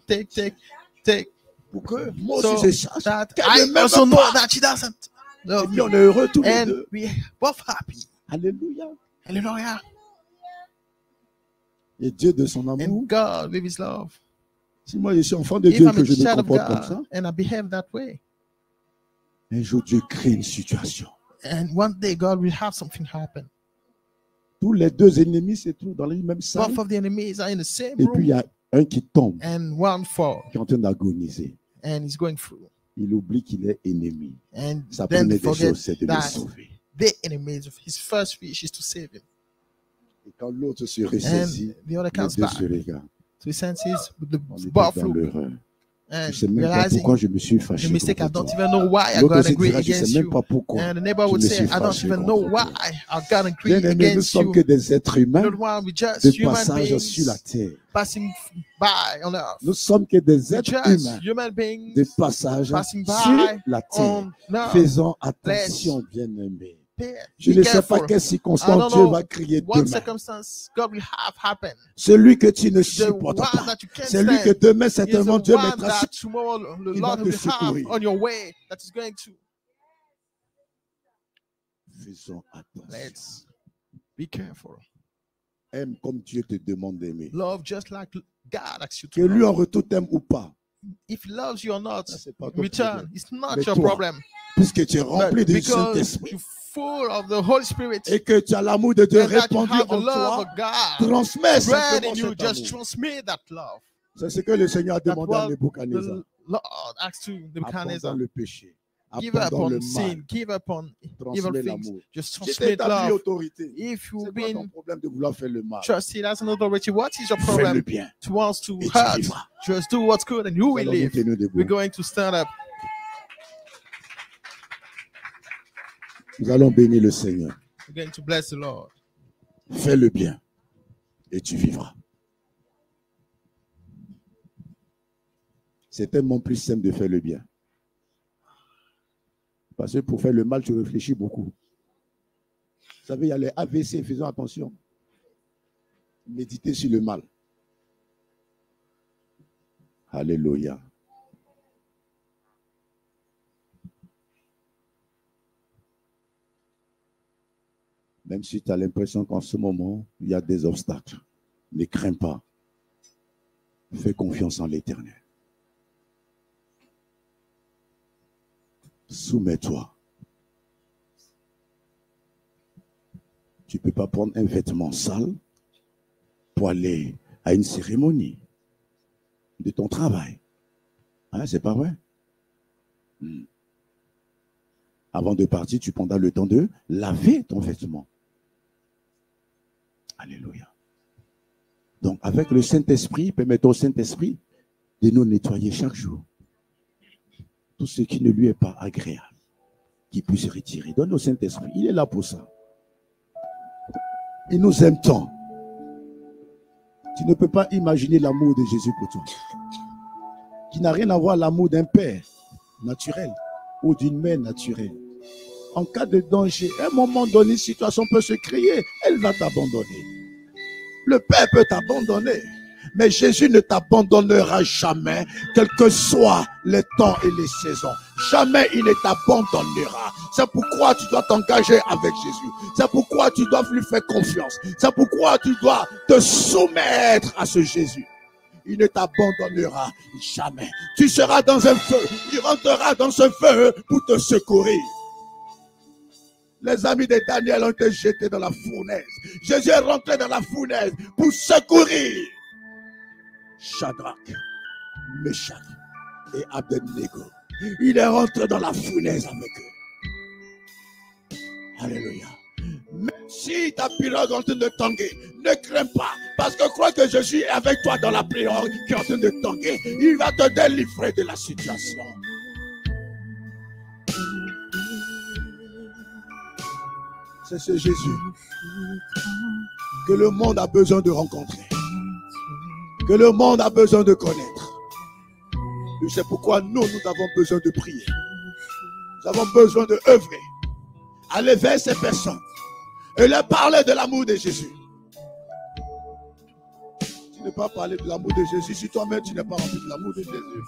take.
Pour que moi
So
aussi je sache
that
qu'elle
I
ne m'aime
also know
pas.
that she doesn't
Et
love
puis
me.
on est heureux tous les
And
deux.
we both happy.
Alléluia.
Hallelujah.
Et Dieu de son amour,
And God with His love.
si moi je suis enfant de
If
Dieu
I'm
que
a
je me
child of
comporte comme ça,
God and I behave that way,
un jour Dieu crée une situation.
and one day God will have something happen.
Tous les deux ennemis se trouvent dans la même salle.
Both of the enemies are in the same
Et puis il y
room,
a un qui tombe,
and one fall,
qui est en train d'agoniser.
and he's going through.
Il oublie qu'il est ennemi.
And
Sa
then
première des
forget
choses, c'est de le
that
sauver.
the enemies of his first wish is to save him.
Et quand l'autre se ressaisit,
And the other
les
comes
deux
back
se regardent.
to his senses with the
On était
both
dans
look
l'erreur. Je
and
ne sais même pas
realizing
pourquoi je me suis fâché
the mistake. I
contre
don't
toi.
even know why I
L'autre
got
aussi
angry
dira, je ne
against
sais même
you.
pas pourquoi.
And the neighbor
je
would
me
say,
suis
I don't
fâché
even know
contre
why
toi.
I got angry
Bien-aimés, nous
against
sommes
you.
que des êtres humains
Not one, we
de
just human
passage sur la
beings
terre.
passing by on earth.
Nous sommes que des
We
êtres
just
humains
human beings
de passage
passing
sur
by
la terre.
on earth.
Faisons attention, bien-aimés. Je
Be
ne sais pas
careful.
quelle
I
circonstance
don't
Dieu
know
va crier
what
demain.
circumstance God will have happen.
Celui que tu ne
The
supportes
one
pas.
that you can't
C'est lui que
stand
demain,
is the
certainement, Dieu
one
mettra sur.
that tomorrow the
Il va
Lord
te
will have
secourir.
on your way that is going to.
Faisons attention.
Let's be careful.
Aime comme Dieu te demande d'aimer.
Love just like God asks you
Que
to
lui
love.
en retour t'aime ou pas.
If he loves you or not,
Ça, c'est pas
in
ton
return,
problème.
it's not
Mais
your
toi,
problem.
Puisque tu es
But
rempli du
because
Saint-Esprit
you're full of the Holy Spirit
et que tu as l'amour de Dieu
and that you
répandu
have the
en
love
toi,
of God
transmets
spread
simplement
in you,
cet
just
amour.
transmit that love.
C'est ce que le Seigneur a
That's
demandé à
what
Nebuchadnezzar.
the Lord asks to Nebuchadnezzar.
Abandonne le péché.
Give up
Abandonne le
on
mal.
sin, give up on evil
Transmets
things,
l'amour.
just
Si tu
transmit
établis
love.
autorité,
If
c'est
you've
quoi ton
been
problème de vouloir faire le mal?
trusted as an authority, what is your
Fais le
problem
bien.
to want to
Et tu
hurt?
vivras.
Just do what's good and you
Nous
will
allons nous
live.
tenir debout.
We're going to stand up.
Nous allons bénir le Seigneur.
We're going to bless the Lord.
Fais le bien et tu vivras. C'est tellement plus simple de faire le bien. Parce que pour faire le mal, tu réfléchis beaucoup. Vous savez, il y a les AVC, faisons attention. Méditez sur le mal. Alléluia. Même si tu as l'impression qu'en ce moment, il y a des obstacles, ne crains pas. Fais confiance en l'Éternel. Soumets-toi. Tu ne peux pas prendre un vêtement sale pour aller à une cérémonie de ton travail. Hein, c'est pas vrai? Avant de partir, tu prendras le temps de laver ton vêtement. Alléluia. Donc, avec le Saint-Esprit, permettons au Saint-Esprit de nous nettoyer chaque jour. Tout ce qui ne lui est pas agréable, qu'il puisse retirer. Donne au Saint-Esprit. Il est là pour ça. Il nous aime tant. Tu ne peux pas imaginer l'amour de Jésus pour toi. Qui n'a rien à voir avec l'amour d'un père naturel ou d'une mère naturelle. En cas de danger, à un moment donné, une situation peut se créer, elle va t'abandonner. Le Père peut t'abandonner, mais Jésus ne t'abandonnera jamais, quels que soient les temps et les saisons. Jamais il ne t'abandonnera. C'est pourquoi tu dois t'engager avec Jésus. C'est pourquoi tu dois lui faire confiance. C'est pourquoi tu dois te soumettre à ce Jésus. Il ne t'abandonnera jamais. Tu seras dans un feu. Il rentrera dans ce feu pour te secourir. Les amis de Daniel ont été jetés dans la fournaise. Jésus est rentré dans la fournaise pour secourir Shadrach, Meshach et Abednego. Il est rentré dans la fournaise avec eux. Alléluia. Même si ta pirogue est en train de tanguer, ne crains pas. Parce que crois que Jésus est avec toi dans la pirogue qui est en train de tanguer. Il va te délivrer de la situation. C'est ce Jésus que le monde a besoin de rencontrer, que le monde a besoin de connaître. Et c'est pourquoi nous avons besoin de prier. Nous avons besoin de œuvrer, aller vers ces personnes et leur parler de l'amour de Jésus. Tu n'es pas parler de l'amour de Jésus si toi-même tu n'es pas rempli de l'amour de Jésus.